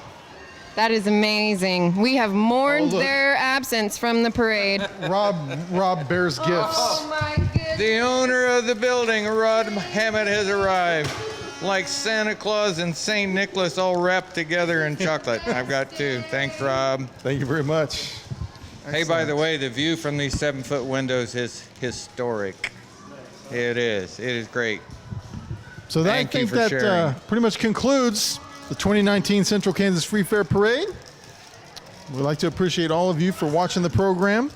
That is amazing. We have mourned Oh, look. their absence from the parade. Rob bears gifts. Oh my goodness. The owner of the building, Rod Hammett, has arrived. Like Santa Claus and St. Nicholas all wrapped together in chocolate. I've got two. Thanks, Rob. Thank you very much. Hey, by the way, the view from these 7-foot windows is historic. It is. It is great. So that, I Thank you think for that sharing. pretty much concludes the 2019 Central Kansas Free Fair Parade. We'd like to appreciate all of you for watching the program,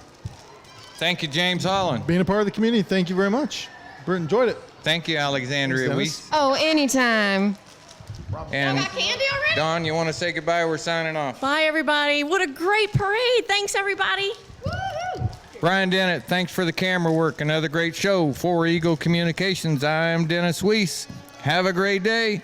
Thank you, James Holland. being a part of the community. Thank you very much. Brent enjoyed it. Thank you, Alexandria Thanks, Weiss. Oh, anytime. And Candy already? Don, you want to say goodbye? We're signing off. Bye, everybody. What a great parade. Thanks, everybody. Brian Dennett, thanks for the camera work. Another great show for Eagle Communications. I'm Dennis Weiss. Have a great day.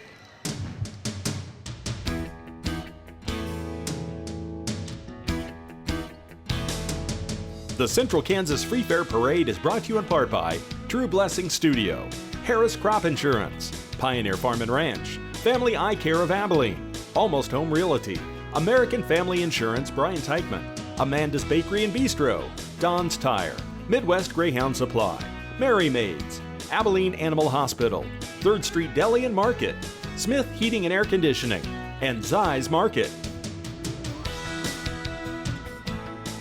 The Central Kansas Free Fair Parade is brought to you in part by True Blessing Studio, Harris Crop Insurance, Pioneer Farm and Ranch, Family Eye Care of Abilene, Almost Home Realty, American Family Insurance Brian Tajchman, Amanda's Bakery and Bistro, Don's Tire, Midwest Greyhound Supply, Mary Maids, Abilene Animal Hospital, 3rd Street Deli and Market, Smith Heating and Air Conditioning, and Zai's Market.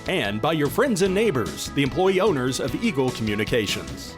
And by your friends and neighbors, the employee owners of Eagle Communications.